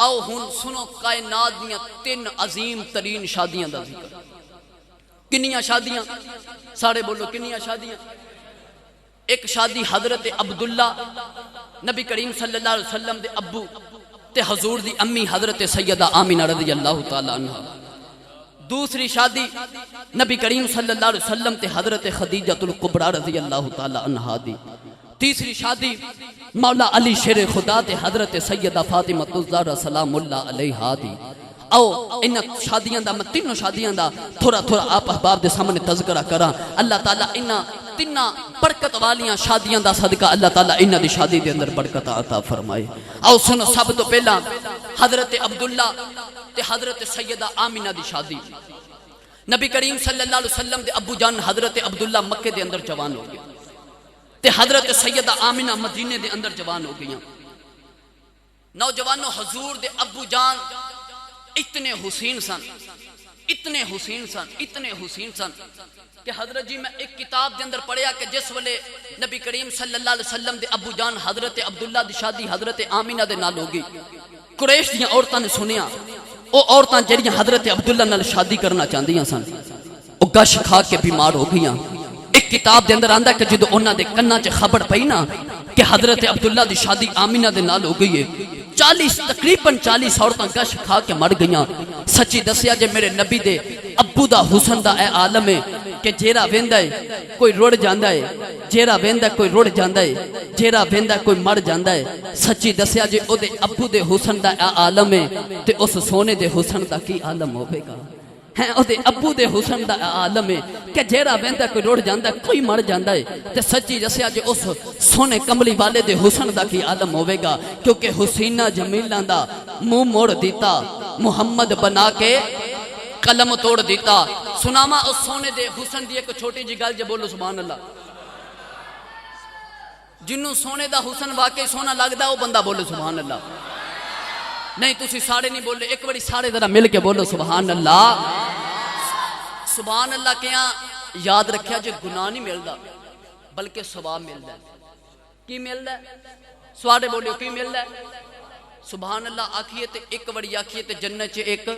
آؤ ہن سنو کائنات دیاں 3 عظیم ترین شادیاں دا ذکر. کنیاں شادیاں سارے بولو کنیاں شادیاں. ایک شادی حضرت عبداللہ نبی کریم صلی اللہ علیہ وسلم دے ابو تے حضور دی امی حضرت سیدہ آمینہ رضی اللہ تعالی عنہ. دوسری شادی نبی کریم صلی اللہ علیہ وسلم تے حضرت خدیجہ الکبریٰ رضی اللہ تعالی عنہ دی. تیسری شادی مولا علی شیر خدا تے حضرت سیدہ فاطمہ الزہرا سلام اللہ علیہا دی. آؤ ان شادیاں دا میں تینوں شادیاں دا تھوڑا تھوڑا آپ احباب دے سامنے تذکرہ کراں. اللہ تعالیٰ انہاں تینہ برکت والیاں شادیاں دا صدقہ اللہ تعالیٰ انہاں دی شادی دے اندر برکت عطا فرمائے. آؤ سنو سب تو پہلا حضرت عبداللہ تے حضرت سیدہ آمینہ دی شادی. نبی کریم صلی اللہ علیہ وسلم دے ابو جان حضرت عبداللہ مکے دے اندر جوان ہو گیا تے حضرت سیدہ آمینہ مدینے دے اندر جوان ہو گیا. نوجوانوں حضور دے ابو جان اتنے حسین سن اتنے حسین سن اتنے حسین سن کہ حضرت جی میں ایک کتاب دے اندر پڑھیا کہ جس ویلے نبی کریم صلی اللہ علیہ وسلم دے ابو جان حضرت عبداللہ دی شادی حضرت آمینہ دے نال ہوگی. قریش دیاں عورتاں نے سنیا او عورتاں جڑیاں حضرت عبداللہ نال شادی کرنا چاہندیاں سن او گش کھا کے بیمار ہو گئیاں. ایک کتاب دے اندر آندا کہ جدو انہاں دے کناں چ خبر پئی نا کہ حضرت عبداللہ دی شادی آمینہ دے نال ہو گئی ہے تقریباً 40 عورتاں گش کھا کے مر گئیاں. سچی دسیا جے میرے نبی دے ابو دا حسن دا اے عالم ہے کہ جیرا ویندا ہے کوئی رڑ جاندا ہے جیرا ویندا کوئی رڑ جاندا ہے جیرا ویندا کوئی مر جاندا ہے. سچی دسیا جے او دے ابو دے حسن دا اے عالم ہے تے اس سونے دے حسن دا کی عالم ہوے گا. ہیں او دے ابو دے حسن دا عالم ہے کہ جیرا ویندا کوئی رڑ جاندا کوئی مر جاندا ہے. تے سچی دسیا جے اس سونے کملی والے دے حسن دا کی عالم ہوے گا کیونکہ حسینہ جمیلاں دا منہ موڑ دیتا محمد بنا کے قلم توڑ دیتا. سناما اس سونے دے حسن دی ایک چھوٹی جی گل جے بولو سبحان اللہ. جنوں سونے دا حسن واقعی سونا لگدا او بندہ بولو سبحان اللہ. نہیں تسی سارے نہیں بولے ایک بڑی سارے ذرا مل کے بولو سبحان اللہ. سبحان اللہ کیا یاد رکھیا جو گناہ نہیں ملدا بلکہ ثواب ملدا ہے. کی ملدا ہے سوارے بولیو کی ملدا ہے سبحان اللہ. آکھیے تے ایک بڑی آکھیے تے جنت چ ایک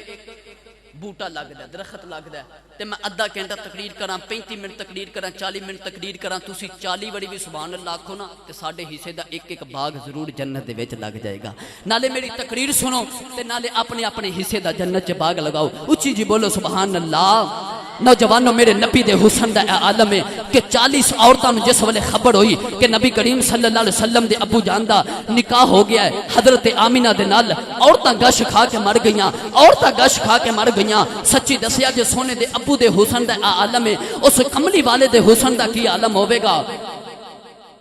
بوٹا لگدا ہے درخت لگدا ہے تے میں آدھا گھنٹہ تقریر کراں 35 منٹ تقریر کراں 40 منٹ تقریر کراں تسی 40 بڑی بھی سبحان اللہ آکھو نا تے ساڈے حصے دا ایک ایک باغ ضرور جنت دے وچ لگ جائے گا. نالے میری تقریر سنو تے نالے اپنے اپنے حصے دا جنت چ باغ لگاؤ. اچھی جی بولو سبحان اللہ. نوجوانوں میرے نبی دے حسن دا عالم ہے کہ 40 عورتاں نوں جس ویلے خبر ہوئی کہ نبی کریم صلی اللہ علیہ وسلم دے ابو جان دا نکاح ہو گیا ہے حضرت آمینہ دے نال عورتاں گش کھا کے مر گئیاں عورتاں گش کھا کے مر گئیاں. سچی دسیا جے سونے دے ابو دے حسن دا عالم ہے اس کملی والے دے حسن دا کی عالم ہوے گا.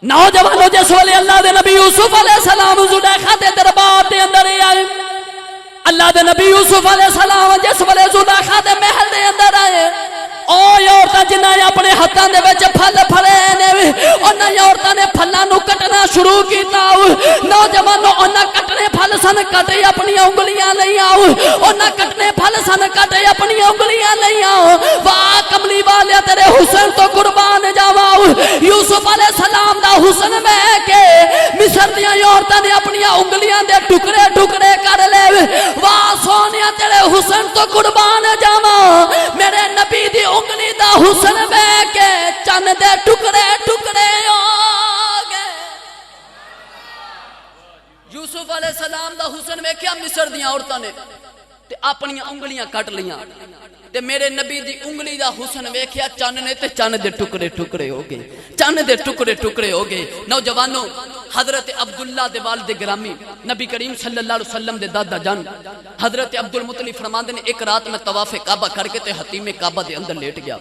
نوجوانوں جس ویلے اللہ دے نبی یوسف علیہ السلام زلیخا دے دربار دے اندر آئے اللہ دے نبی یوسف علیہ السلام جس ویلے زلیخا دے محل دے اندر آئے او عورتاں جنہاں اپنے ہتھاں دے وچ پھل پھڑے نے انہاں عورتاں نے پھلاں نوں کٹنا شروع کیتا. نوجوانوں انہاں کٹنے پھل سن کٹے اپنی انگلیاں لئی آؤ انہاں کٹنے پھل سن کٹے اپنی انگلیاں لئی آؤ. واہ کملی والے تیرے حسن تو قربان جاواں. یوسف علیہ السلام دا حسن میں کہ مصر دیاں عورتاں نے اپنی انگلیاں دے ٹکڑے ٹکڑے کر لے. واہ سونیا تیرے حسن تو قربان جاواں. میرے نبی دی انگلی دا حسن میں کہ چند دے ٹکڑے ٹکڑے ہو گئے. یوسف علیہ السلام دا حسن میں کیا مصر دیاں عورتاں نے تے اپنی انگلیاں کٹ لیاں تے میرے نبی دی انگلی دا حسن ویکھیا چند نے تے چند دے ٹکڑے ٹکڑے ہو گئے چند دے ٹکڑے ٹکڑے ہو گئے. نوجوانوں حضرت عبداللہ دے والد گرامی نبی کریم صلی اللہ علیہ وسلم دے دادا جان حضرت عبد المطلب فرماندے نے ایک رات میں طواف کعبہ کر کے تے حتیم کعبہ دے اندر لیٹ گیا.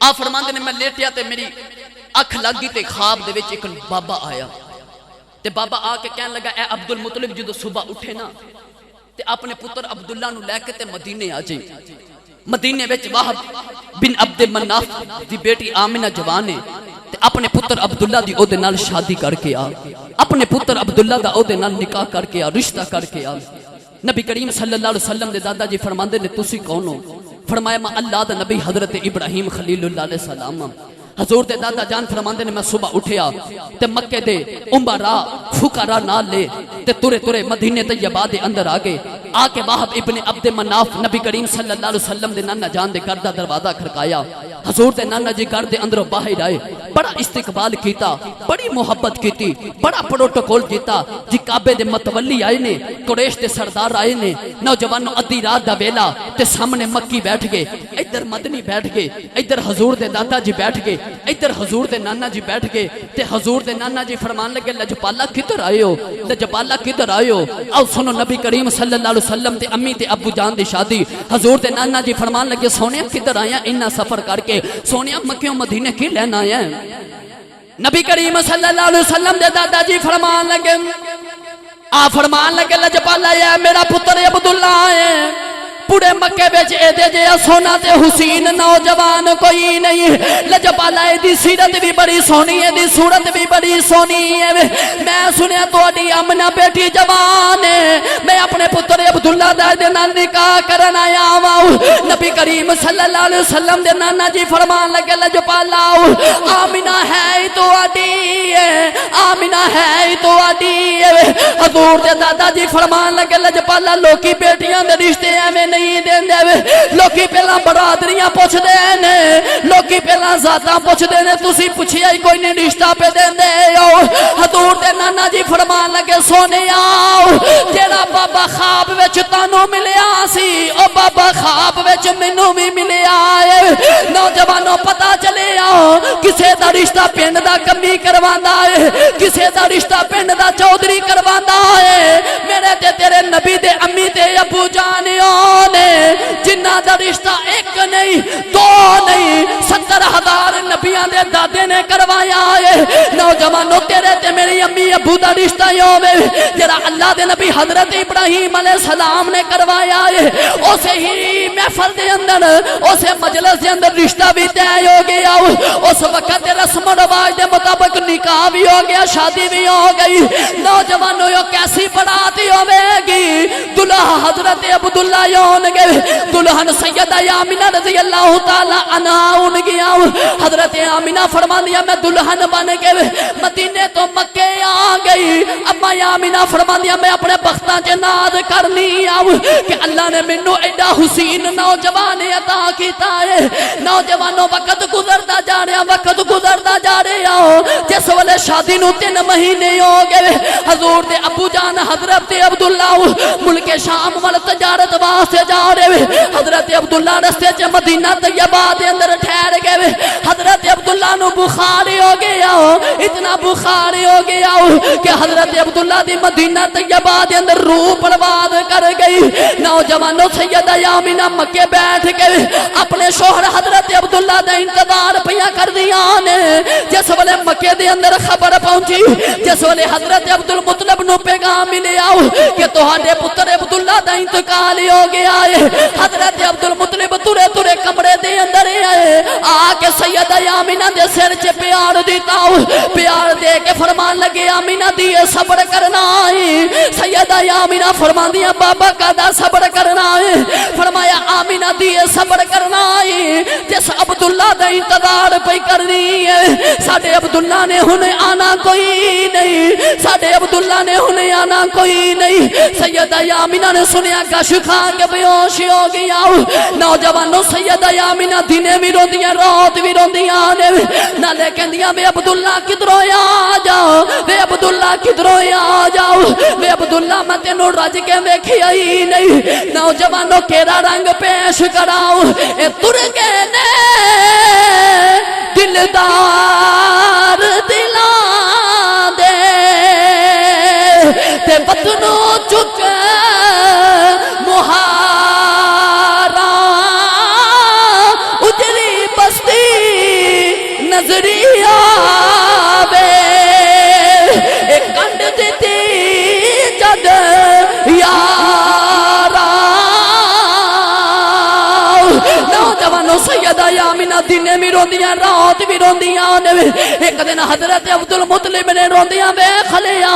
آپ فرماندے نے میں لیٹیا تے میری اکھ لگ گئی تے خواب دے وچ ایک بابا آیا تے بابا آ کے کہنے لگا اے عبد المطلب جدو صبح اٹھے نا تے اپنے پتر عبداللہ نو لے کے تے مدینے آ جائیں. مدینے وچ وہب بن عبد مناف دی بیٹی آمنہ جوان ہے تے اپنے پتر عبداللہ دی او دے نال شادی کر کے آ اپنے پتر عبداللہ دا او دے نال نکاح کر کے آ رشتہ کر کے آ. نبی کریم صلی اللہ علیہ وسلم دے دادا جی فرماندے نے تسی کون ہو؟ فرمایا میں اللہ دا نبی حضرت ابراہیم خلیل اللہ علیہ السلام. حضور دے دادا جان فرماندے نے میں صبح اٹھیا تے مکے دے امراء فقراء نال لے تے ترے ترے مدینے طیبہ دے اندر آگے آ کے وہب ابن عبد مناف نبی کریم صلی اللہ علیہ وسلم دے نانا جان دے گھر دا دروازہ کھڑکایا. حضور دے نانا جی گھر دے اندروں باہر آئے, بڑا استقبال کیتا, بڑی محبت کیتی, بڑا پروٹوکول کیتا. جی کعبے دے متولی آئے نے, قریش دے سردار آئے نے, نوجوانوں ادھی رات دا ویلا تے سامنے مکی بیٹھ گئے, ادھر مدنی بیٹھ گئے, ادھر حضور دے دادا جی بیٹھ گئے, ادھر حضور دے نانا جی بیٹھ گئے. تے حضور دے نانا جی فرمان لگے لجپالا کدھر آئے ہو, لجپالا کدھر آئے ہو, او سنو نبی کریم صلی اللہ علیہ وسلم تے امی تے ابو جان دی شادی. حضور دے نانا جی فرمان لگے سونیا کدھر آیا انہا سفر کر کے, سونیا مکیوں مدینے کی لینا آیا ہے. نبی کریم صلی اللہ علیہ وسلم دے دادا جی فرمان لگے فرمان لگے لجپالا یا میرا پتر عبداللہ ہے, پورے مکے بیچ ایدے جے سونا تے حسین نوجوان کوئی نہیں. لجپالا ایدی سیرت بھی بڑی سونی ہے, ایدی صورت بھی بڑی سونی ہے. میں سنیا تو اڈی امنہ بیٹی جوان ہے, میں اپنے پتر عبداللہ دے نال نکاح کرنا آیا ہوں. نبی کریم صلی اللہ علیہ وسلم دے نانا جی فرمان لگے لجپالا آمنہ ہے تو اڈی ہے, آمنہ ہے تو اڈی ہے. حضور دے دادا جی فرمان لگے لجپالا لوکی بیٹیاں دے رشتے ایویں نہیں دین دے, لوکی پہلا برادریاں پوچھ دینے, لوکی پہلا ذاتاں پوچھ دینے, تسی پوچھیا ہی کوئی نہیں رشتہ پہ دین دے. حضور دے نانا جی فرمان لگے سونے آؤ, جیڑا بابا خواب وچ تانوں ملیا سی او بابا خواب وچ مینوں بھی ملیا ہے. نوجوانوں پتہ چلے آؤ کسے دا رشتہ پنڈ دا کمی کرواندا ہے, کسے دا رشتہ پنڈ دا چودھری کرواندا ہے. میرے تے تیرے نبی دے امی تے ابو جانیوں نے جنہ دا رشتہ ایک نہیں دو نہیں 70,000 نبیان دے دادے نے کروایا ہے. نوجوانوں تیرے تے میری امی ابو دا رشتہ یوں میں جرا اللہ دے نبی حضرت ابراہیم علیہ السلام نے کروایا ہے. اسے ہی محفل دے اندر اسے مجلس دے اندر رشتہ بھی طے ہو گیا, اس وقت رسم و رواج دے مطابق نکاح بھی ہو گیا, شادی بھی ہو گئی. نوجوانوں یہ کیسی بڑھاتی ہوئے گی, دلہا حضرت عبداللہ یون گئے, دلہن سیدہ آمینہ رضی اللہ تعالی عنہ ان گیا. حضرت آمینہ فرمان دیا میں دلہن بن گئے, مدینے تو مکے آ گئی. اما آمینہ فرمان دیا میں اپنے بختاں چے ناد کرنی آؤں کہ اللہ نے منو ایڈا حسین نوجوان عطا کیتا ہے. نوجوانوں وقت گزردا جا رہا, وقت گزردا جا رہا, جس والے شادی نو 3 مہینے ہو گئے. حضور دے ابو جان حضرت عبداللہ ملک شام وال تجارت واسطے جا رہے. حضرت عبداللہ رستے چ مدینہ طیبہ دے اندر ٹھہر گئے. حضرت عبداللہ نو بخار ہو گیا, اتنا بخار ہو گیا کہ حضرت عبداللہ دی مدینہ طیبہ دے اندر روح برباد کر گئی. نوجوانوں سیدہ آمینہ مکے بیٹھ گئے, اپنے شوہر حضرت عبداللہ دا انتظار پیا کر دیا نے. جس والے مکے دے اندر خبر پہنچی, جس والے حضرت عبدالمطلب نو پیغام ملیا کہ تہاڈے پتر عبداللہ دا انتقال ہو گیا ہے. حضرت عبدالمطلب ترے ترے کمرے دے اندر آئے, آ کے سیدہ آمینہ دے سر چ پیار دیتا, پیار دے کے فرمان لگے آمینہ دیے صبر کرنا ہے. سیدہ آمینہ فرمان دیا بابا کا دا صبر کرنا ہے. فرمایا آمینہ دیے صبر کرنا ہے, جس عبداللہ دا انتظار پہ کرنی ہے. ساڑھے عبداللہ نے انہیں آنا کوئی نہیں, ساڑھے عبداللہ نے انہیں آنا کوئی نہیں. سیدہ آمینہ نے سنیا گش کھا کے بیوش ہو گیا. نوجوانوں سیدہ آمینہ دینے بھی رو دیا, رات بھی رو دیا نے, نہ لے کے دیا وے عبداللہ کدھروں آ جاؤ, وے عبداللہ کدھروں آ جاؤ, وے عبداللہ میں تینوں رج کے ویکھیا ہی نہیں. نوجوانوں کیڑا رنگ پیش کراؤ, اے ترکے نے دلدار دلان دے تے وطنوں چک مہارا اجری بستی نظری آوے, ایک کنڈ دیتی جد یارا. نوجوانوں سید سیدہ آمینہ دنے بھی روندیاں رات بھی روندیاں ایک دن حضرت عبدالمطلب نے روندیاں ویکھ لیا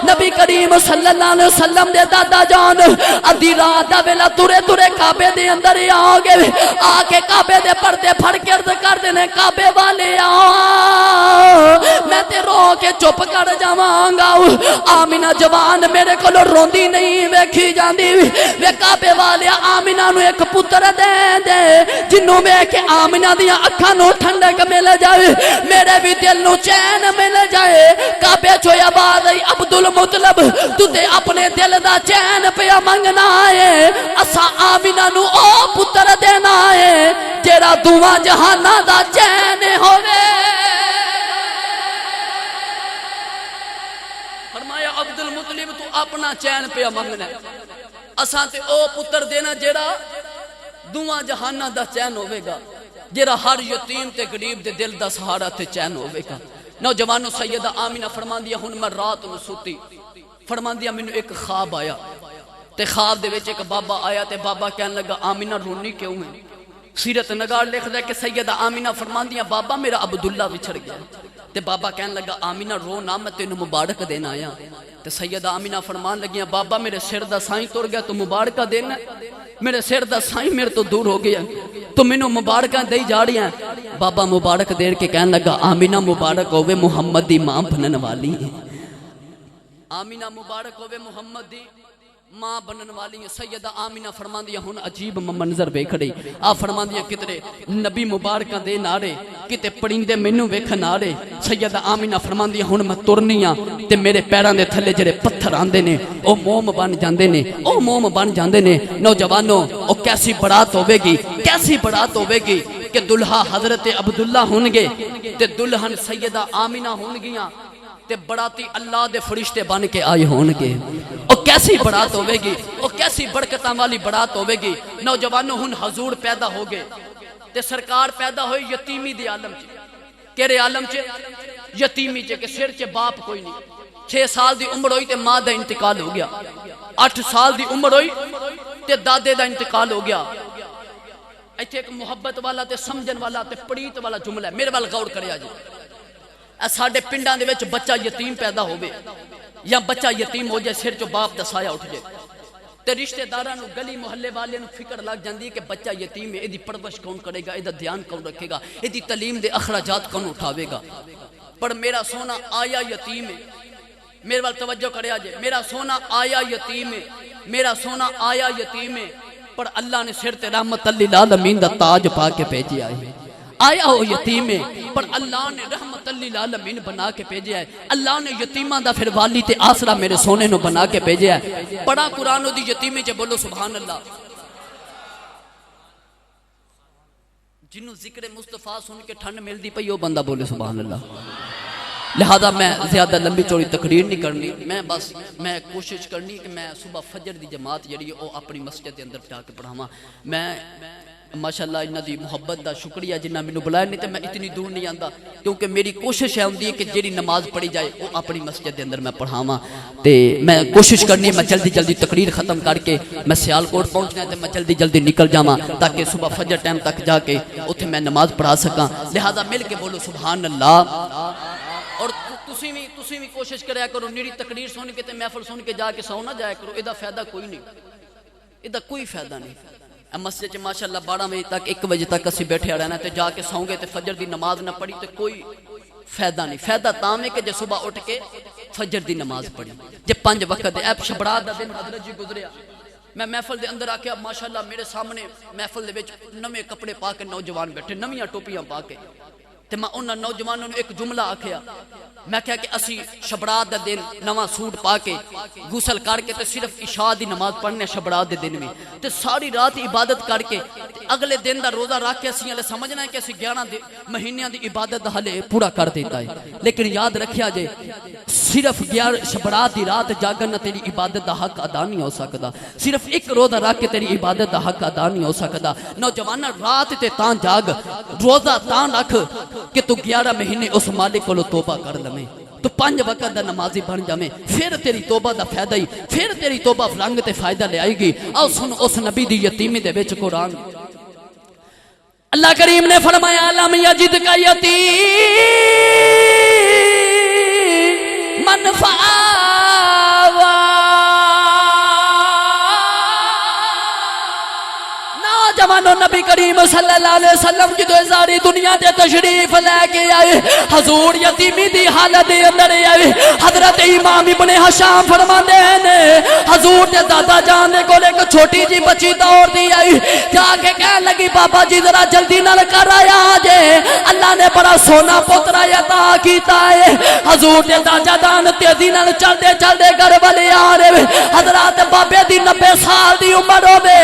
نبی کریم صلی اللہ علیہ وسلم دے دادا جان ادھی رات دا ویلا ترے ترے کعبے دے اندر آ گئے آ کے کعبے دے پردے پھڑ کے عرض کر دینے کعبے والے میں تے رو کے چپ کر جاواں گا آمینہ جوان میرے کو روندی نہیں ویکھی جاندی وے کعبے والے آمینہ نو ایک پتر دے دے جنوں ویکھ کے آمینہ دیاں اکھاں نو ٹھنڈک مل جائے میرے بھی دل نو چین مل جائے کعبے چو آواز آئی عبدالمطلب تو تے اپنے دل دا چین پیا منگنا ہے اسا آمینہ نو او پتر دینا ہے جیڑا دعا جہانا دا چین ہوئے فرمایا عبدالمطلب تو اپنا چین پیا منگنا ہے اسا تے او پتر دینا جیڑا دعا جہانا دا چین ہوئے گا جیڑا ہر یتیم تے غریب دے دل دا سہارا تے چین ہوئے گا نوجوانوں سیدہ آمینہ فرمان دیا ہن میں رات نو سوتی فرمان دیا میں نے ایک خواب آیا تے خواب دے وچ ایک بابا آیا تے بابا کہنے لگا آمینہ رونی کیوں ہے سیرت نگار لکھ دے کہ سیدہ آمینہ فرمان دیا بابا میرا عبداللہ وچھڑ گیا تے بابا کہنے لگا آمینہ رو نہ میں تینوں مبارک دینا آیا تے سیدہ آمینہ فرمان لگیا بابا میرے سر دا سائیں تور گیا تو مبارکہ دینا میرے سر دا سائیں میرے تو دور ہو گیا تو میں نے مبارکہ دے جا رہی ہیں بابا مبارک دیر کے کہنے لگا آمینہ مبارک ہوئے محمد دی ماں بنن والی ہے آمینہ مبارک ہوئے محمد دی ماں بنن والی ہے سیدہ آمینہ فرمان دیا ہن عجیب منظر ویکھ رہی آپ فرمان دیا کتنے نبی مبارکہ دے نارے کتے پڑیندے مینوں ویکھ نارے سیدہ آمینہ فرمان دیا ہن میں ترنیاں تے میرے پیران دے تھلے جڑے پتھر آندے نے او موم بن جاندے نے او موم بن جاندے نے نوجوانوں او کیسی برات ہوے گی کیسی برات ہوے گی کہ دلہا حضرت عبداللہ ہونگے تے دلہن سیدہ آمینہ ہونگیاں تے بڑاتی اللہ دے فرشتے بن کے آئے ہونگے او کیسی برات ہوے گی او کیسی برکتاں والی برات ہوے گی نوجوانوں ہن حضور پیدا ہو گئے تے سرکار پیدا ہوئی یتیمی دے عالم چ کیڑے عالم چ یتیمی چ کہ سر چ باپ کوئی نہیں 6 سال دی عمر ہوئی تے ماں دا انتقال ہو گیا 8 سال دی عمر ہوئی تے دادے دا انتقال ہو گیا ایتھے ایک محبت والا تے سمجھن والا تے پڑیت والا جملہ ہے میرے وال غور کریا جی ساڈے پنڈاں دے وچ بچہ یتیم پیدا ہوے یا بچہ یتیم ہو جائے سر چو باپ دا سایہ اٹھ جائے تے رشتہ داراں نو گلی محلے والے نو فکر لگ جاندی ہے کہ بچہ یتیم ہے ایدی پرورش کون کرے گا ایدا دھیان کون رکھے گا ایدی تعلیم دے اخراجات کون اٹھاوے گا پر میرا سونا آیا یتیم ہے میرے وال توجہ کریا جائے میرا سونا آیا یتیم ہے میرا سونا آیا یتیم ہے پر اللہ نے سر تے رحمت للعالمین دا تاج پا کے بھیجیا ہے آیا ہو یتیم ہے پر اللہ نے رحمت للعالمین بنا کے بھیجیا ہے اللہ نے یتیمہ دا پھر والی تے آسرا میرے سونے نو بنا کے بھیجیا ہے پڑھا قرآن دی یتیمے چے بولو سبحان اللہ جنہوں ذکر مصطفیٰ سن کے ٹھنڈ مل دی پئی وہ بندہ بولے سبحان اللہ لہذا میں زیادہ لمبی چوڑی تقریر نہیں کرنی میں کوشش کرنی کہ میں صبح فجر دی جماعت جڑی ہے وہ اپنی مسجد دے اندر جا کے پڑھاواں میں ماشاءاللہ انہاں دی محبت دا شکریہ جنہاں مینوں بلایا نہیں تے میں اتنی دور نہیں آندا کیونکہ میری کوشش ہے ہوندی ہے کہ جیڑی نماز پڑھی جائے وہ اپنی مسجد دے اندر میں پڑھاواں تے میں کوشش کرنی ہے میں جلدی تقریر ختم کر کے میں سیالکوٹ پہنچنا ہے تے میں جلدی نکل جاواں تاکہ صبح فجر ٹائم تک جا کے اوتھے میں نماز پڑھا سکاں لہذا مل کے بولو سبحان اللہ اور تسی بھی کوشش کریا کرو نیری تقریر سن کے تے محفل سن کے جا کے سو نہ جایا کرو ایدا فائدہ کوئی نہیں ایدا کوئی فائدہ نہیں مسجد ماشاءاللہ 12 بجے تک 1 بجے تک اسی بیٹھے رہنا تے جا کے سوں گے تے فجر دی نماز نہ پڑھی تے کوئی فائدہ نہیں فائدہ تاں ہے کہ جے صبح اٹھ کے فجر دی نماز پڑھی جے 5 وقت دے ایب شبرات دا دن حضرت جی گزریا میں محفل دے اندر آکیا ماشاءاللہ میرے سامنے محفل دے وچ نویں کپڑے پا کے نوجوان بیٹھے نویاں ٹوپیاں پا کے تے میں انہاں نوجوانوں نے ایک جملہ آکھیا میں کہا کہ اسی شبرات دا دن نواں سوٹ پا کے غسل کر کے تے صرف عشاء دی نماز پڑھنے شبرات دے دن میں تے ساری رات عبادت کر کے اگلے دن دا روزہ رکھ کے اسی ہلے سمجھنا ہے کہ اسی 11 مہینیاں دی عبادت دا ہلے پورا کر دیتا ہے لیکن یاد رکھیا جے صرف 11 شبرات دی رات جاگن تیری عبادت دا حق ادا نہیں ہو سکدا صرف ایک روزہ رکھ کے تیری عبادت دا حق ادا نہیں ہو سکدا نوجواناں رات تے تاں جاگ روزہ تاں رکھ کہ تو 11 مہینے اس مالک کو توبہ کر لمیں تو 5 وقت دا نمازی بن جامیں پھر تیری توبہ دا فائدہ ہی پھر تیری توبہ رنگ تے فائدہ لے آئے گی آؤ سن اس نبی دی یتیمی دے وچ قرآن اللہ کریم نے فرمایا لم یجد کا یتیمن فآویٰ، نوجوانوں نبی کریم صلی اللہ علیہ وسلم کی تو ساری دنیا دے تشریف لے کے آئے، حضور یتیمی دی حالت دے اندر آئے۔ حضرت امام ابن حشام فرماندے نے حضور دے دادا جان دے کول ایک چھوٹی جی بچی دوڑ دی آئی، جا کے کہنے لگی بابا جی ذرا جلدی نال کر آیا جے، اللہ نے بڑا سونا پتر عطا کیتا ہے۔ حضور دے دادا جان تیزی نال چلدے چلدے گھر والے آ رہے، حضرات بابے دی 90 سال دی عمر ہوے،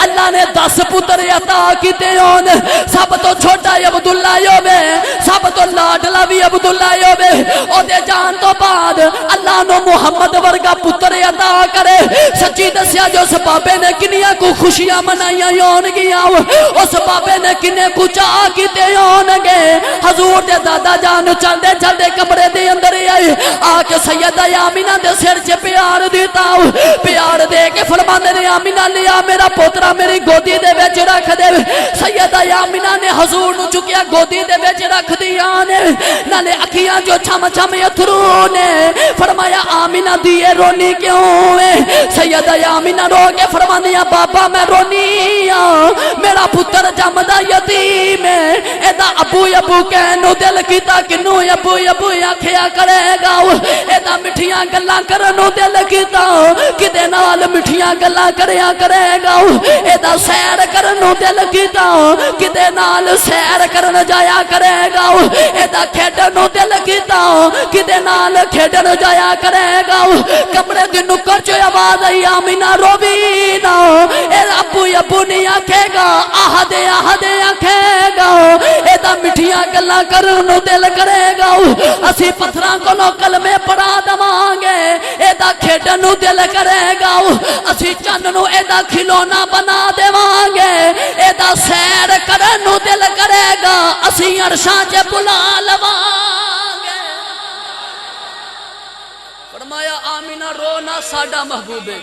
اللہ نے 10 پتر عطا کیتے ہون، سب تو چھوٹا عبداللہ ہوے، سب تو لاڈلا بھی عبداللہ ہوے، او دے جان تو بعد اللہ نو محمد ورگا پتر عطا کرے۔ سچی دسیا جو اس بابے نے کنیاں کو خوشیاں منائیاں ہون گیا، اس بابے نے کنے کو چاہ کیتے ہون گے۔ حضور دے دادا جان چلدے چلدے کمرے دے اندر آئے، آ کے سیدہ آمینہ دے سر چ پیار دیتا، پیار دے کے فرماندے نے آمینہ لیا میرا پوترا میری گودی دے وچ رکھ دے۔ سیدہ آمینہ نے حضور نو چکیا گودی دے وچ رکھ دیا نے، نالے اکھیاں جو چھم چھم اتھرو نے، فرمایا آمینہ دیے رونی کیوں ہے؟ سیدہ آمینہ رو کے فرماندیا بابا میں رونی ہاں، میرا پتر جمدا یتیم ہے، ایدا ابو ابو کہنو دل کیتا کنو ابو ابو آکھیا کرے گا، ایدا مٹھیاں گلاں کرنو دل کیتا کدے نال مٹھیاں گلاں کریا کرے گا، ایدا سیر کرنو دل کیتا کدے نال سیر کرن جایا کرے گا، ایدا کھیڈنو دل کیتا کدے نال کھیڈن جایا کرے گا۔ کمرے دی نکر چ آواز آئی آمینہ روی نا، ایدا ابو ابو نہیں آکھے گا، آہدے آہدے آکھے گا، ایدا مٹھیاں گلاں کرنو دل کرے گا، اسی پتھراں کولوں کلمے پڑھا دواں گے، ایدا کھیڈنو دل کرے گا، اسی چن نو ایدا کھلونا بنا دیواں گے، ایدا سیر کرنو دل کرے گا، اسی عرشاں چ بلا لواں گے۔ فرمایا آمینہ رونا ساڈا محبوب ہے۔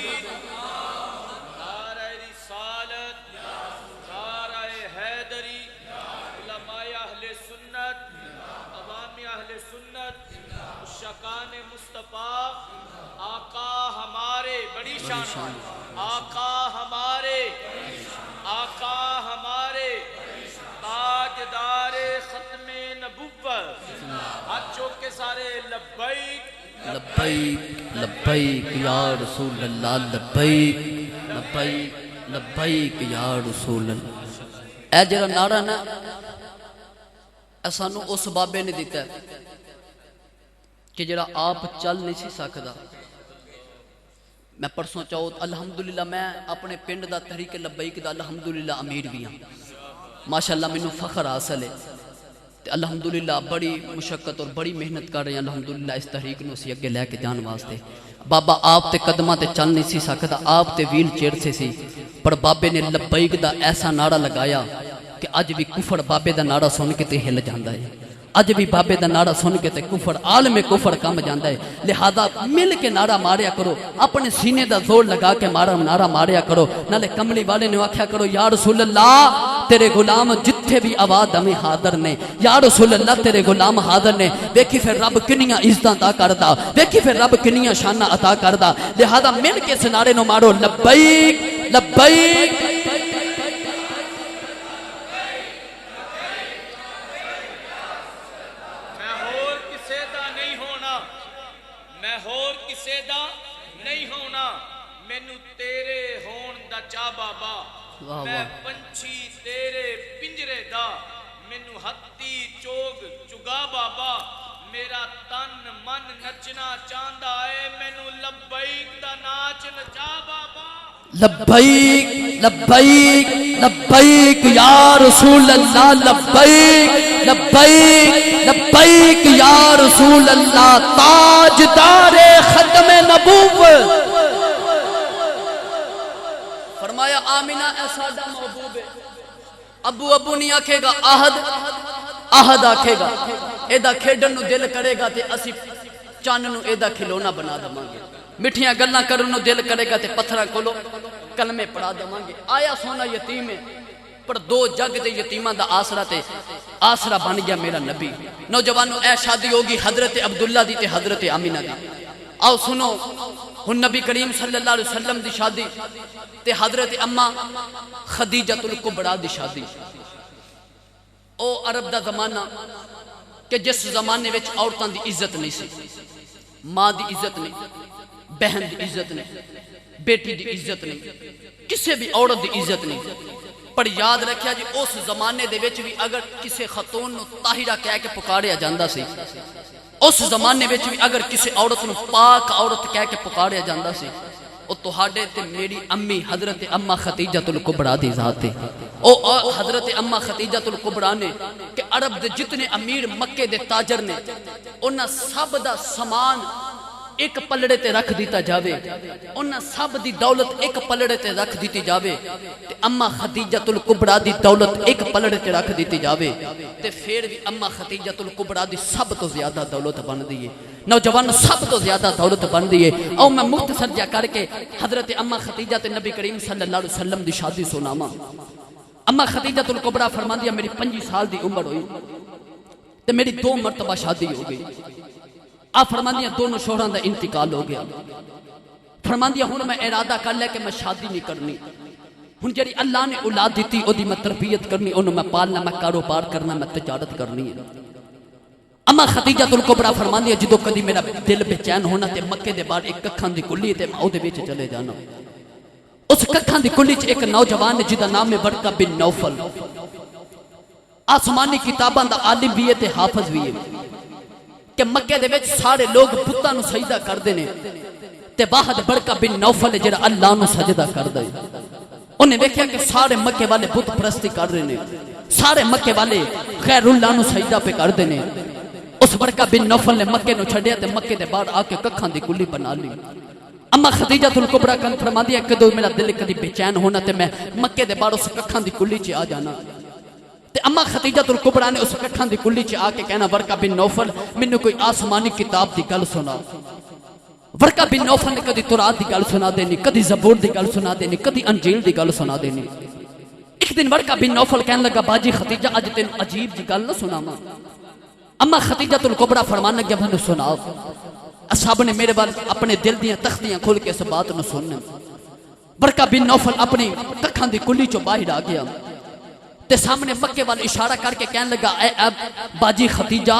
آقا ہمارے تاجدار ختم نبوت، ہاتھ چوک کے سارے لبیک لبیک لبیک یا رسول اللہ، لبیک لبیک لبیک یا رسول اللہ۔ اے جڑا نعرہ نا اے سانو اس بابے نے دیتا ہے کہ جڑا آپ چل نہیں سی سکدا۔ میں پرسوں چاہت الحمدللہ میں اپنے پنڈ دا تحریک لبیک دا الحمدللہ امیر بھی ہوں، ماشاءاللہ میں فخر حاصل ہے، الحمدللہ بڑی مشقت اور بڑی محنت کر رہے ہیں الحمدللہ اس تحریک نو سی اگے لے کے جان واسطے۔ بابا آپ تے قدمہ تے چل نہیں سی سکتا، آپ تے ویل چیئر سے سی، پر بابے نے لبیک دا ایسا نعرہ لگایا کہ اج بھی کفر بابے دا نعرہ سن کے تے ہل جاندا ہے، اج بھی بابے دا نعرہ سن کے تے کفر عالم کفر کم جاندا ہے۔ لہذا مل کے نعرہ ماریا کرو، اپنے سینے دا زور لگا کے نعرہ ماریا کرو، نالے کملی والے نے آکھیا کرو یا رسول اللہ تیرے غلام جتھے بھی آواز ہمیں حاضر نے، یا رسول اللہ تیرے غلام حاضر نے۔ دیکھی پھر رب کنیاں عزتاں عطا کردا، دیکھی پھر رب کنیاں شاناں عطا کردا۔ لہذا مل کے اس نعرے نو مارو لبیک لبیک۔ میں پنچھی تیرے پنجرے دا، مینو ہتھی چوگ چگا بابا، میرا تن من نچنا چاہندا ہے، مینو لبیک دا ناچ نچا بابا۔ لبیک لبیک لبیک یا رسول اللہ، لبیک لبیک لبیک یا رسول اللہ، تاجدار ختم نبوت۔ فرمایا آمینہ اے سادہ محبوب ہے، ابو ابو نہیں آکھے گا، آہد آہد آکھے گا، ایدہ کھیڈن نو دل کرے گا تے اسی چان نو ایدہ کھلونا بنا دمانگے، مٹھیاں گلنا کرن نو دل کرے گا تے پتھرہ کھولو کلمے پڑھا دمانگے۔ آیا سونا یتیم ہے پر دو جگ دے یتیماں دا آسرا بن گیا میرا نبی۔ نوجوانوں اے شادی ہوگی حضرت عبداللہ دی تے حضرت آمینہ دی۔ آؤ سنو ہن نبی کریم صلی اللہ علیہ وسلم دی شادی تے حضرت اما خدیجۃ الکبریٰ دی شادی۔ او عرب دا زمانہ کہ جس زمانے وچ عورتاں دی عزت نہیں سی، ماں دی عزت نہیں، بہن دی عزت نہیں، بیٹی دی عزت نہیں، کسے بھی عورت دی عزت نہیں۔ پر یاد رکھیا جی اس زمانے دے وچ بھی اگر کسے خاتون نو طاہرہ کہہ کے پکاریا جاندا سی، اس زمانے وچ بھی اگر کسے عورت نو پاک عورت کہہ کے پکاریا جاندا سی، او تہاڈے تے میری امی حضرت اما خدیجۃ الکبریٰ دی ذات ہے۔ او حضرت اما خدیجۃ الکبریٰ نے کہ عرب دے جتنے امیر مکے دے تاجر نے انہاں سب دا سامان ایک پلڑے تے رکھ دیتا جاوے، انہاں سب دی دولت ایک پلڑے تے رکھ دیتی جاوے، تے اما خدیجۃ الکبریٰ دی دولت ایک پلڑے تے رکھ دیتی جاوے، تے پھر بھی اما خدیجۃ الکبریٰ دی سب تو زیادہ دولت بن دی ہے۔ نوجوان سب تو زیادہ دولت بن دی ہے۔ او میں مختصر جا کر کے حضرت اما خدیجہ تے نبی کریم صلی اللہ علیہ وسلم دی شادی سناواں۔ اما خدیجۃ الکبریٰ فرماندی ہے میری 25 سال دی عمر ہوئی تے میری 2 مرتبہ شادی ہو گئی۔ آپ فرماندی ہیں دونوں شوہراں دا انتقال ہو گیا۔ فرماندی ہے ہن میں ارادہ کر لیا کہ میں شادی نہیں کرنی، ہن جڑی اللہ نے اولاد دیتی او دی میں تربیت کرنی، انہوں میں پالنا، میں کاروبار کرنا، میں تجارت کرنی ہے۔ اما خدیجۃ الکبریٰ فرماندی ہے جدوں کدی میرا دل بے چین ہونا تے مکے دے باہر ایک ککھاں دی کلی تے میں او دے وچ چلے جانا۔ اس ککھاں دی کلی چ ایک نوجوان ہے جدا نام ہے ورقہ بن نوفل، آسمانی کتاباں دا عالم بھی ہے تے حافظ بھی ہے، کہ مکے دے وچ سارے لوگ بتاں نو سجدہ کردے نے تے واحد ورقہ بن نوفل جڑا اللہ نو سجدہ کردا ہے۔ انہیں دیکھا کہ سارے مکے والے بت پرستی کر رہے نے، سارے مکے والے غیر اللہ نو سجدہ پہ کردے نے۔ اس ورقہ بن نوفل نے مکے نو چھڈیا تے مکے دے باہر آ کے ککھاں دی کلی بنا لی۔ اما خدیجۃ الکبریٰ کن فرماندی ہے کدو میرا دل کدی بے چین ہونا تے میں مکے دے باہر اس ککھاں دی کلی چ آ جانا۔ تے اما خدیجۃ الکبریٰ نے اس ککھاں دی کلی چ آ کے کہنا ورقہ بن نوفل مینوں کوئی آسمانی کتاب دی گل سنا۔ ورقہ بن نوفل نے کدی تورات دی گل سنا دینی، کدی زبور دی گل سنا دینی، کدی انجیل دی گل سنا دینی۔ ایک دن ورقہ بن نوفل کہنے لگا باجی خدیجہ اج تین عجیب جی گل نہ سناواں۔ اما خدیجۃ الکبریٰ فرمان لگا میں نے سناؤ۔ اصحاب نے میرے بال اپنے دل دیاں تختیاں کھول کے اس بات نو سننے۔ ورقہ بن نوفل اپنی ککھاں دی کلی چوں باہر آ گیا تے سامنے مکے وال اشارہ کر کے کہنے لگا اے اب باجی خدیجہ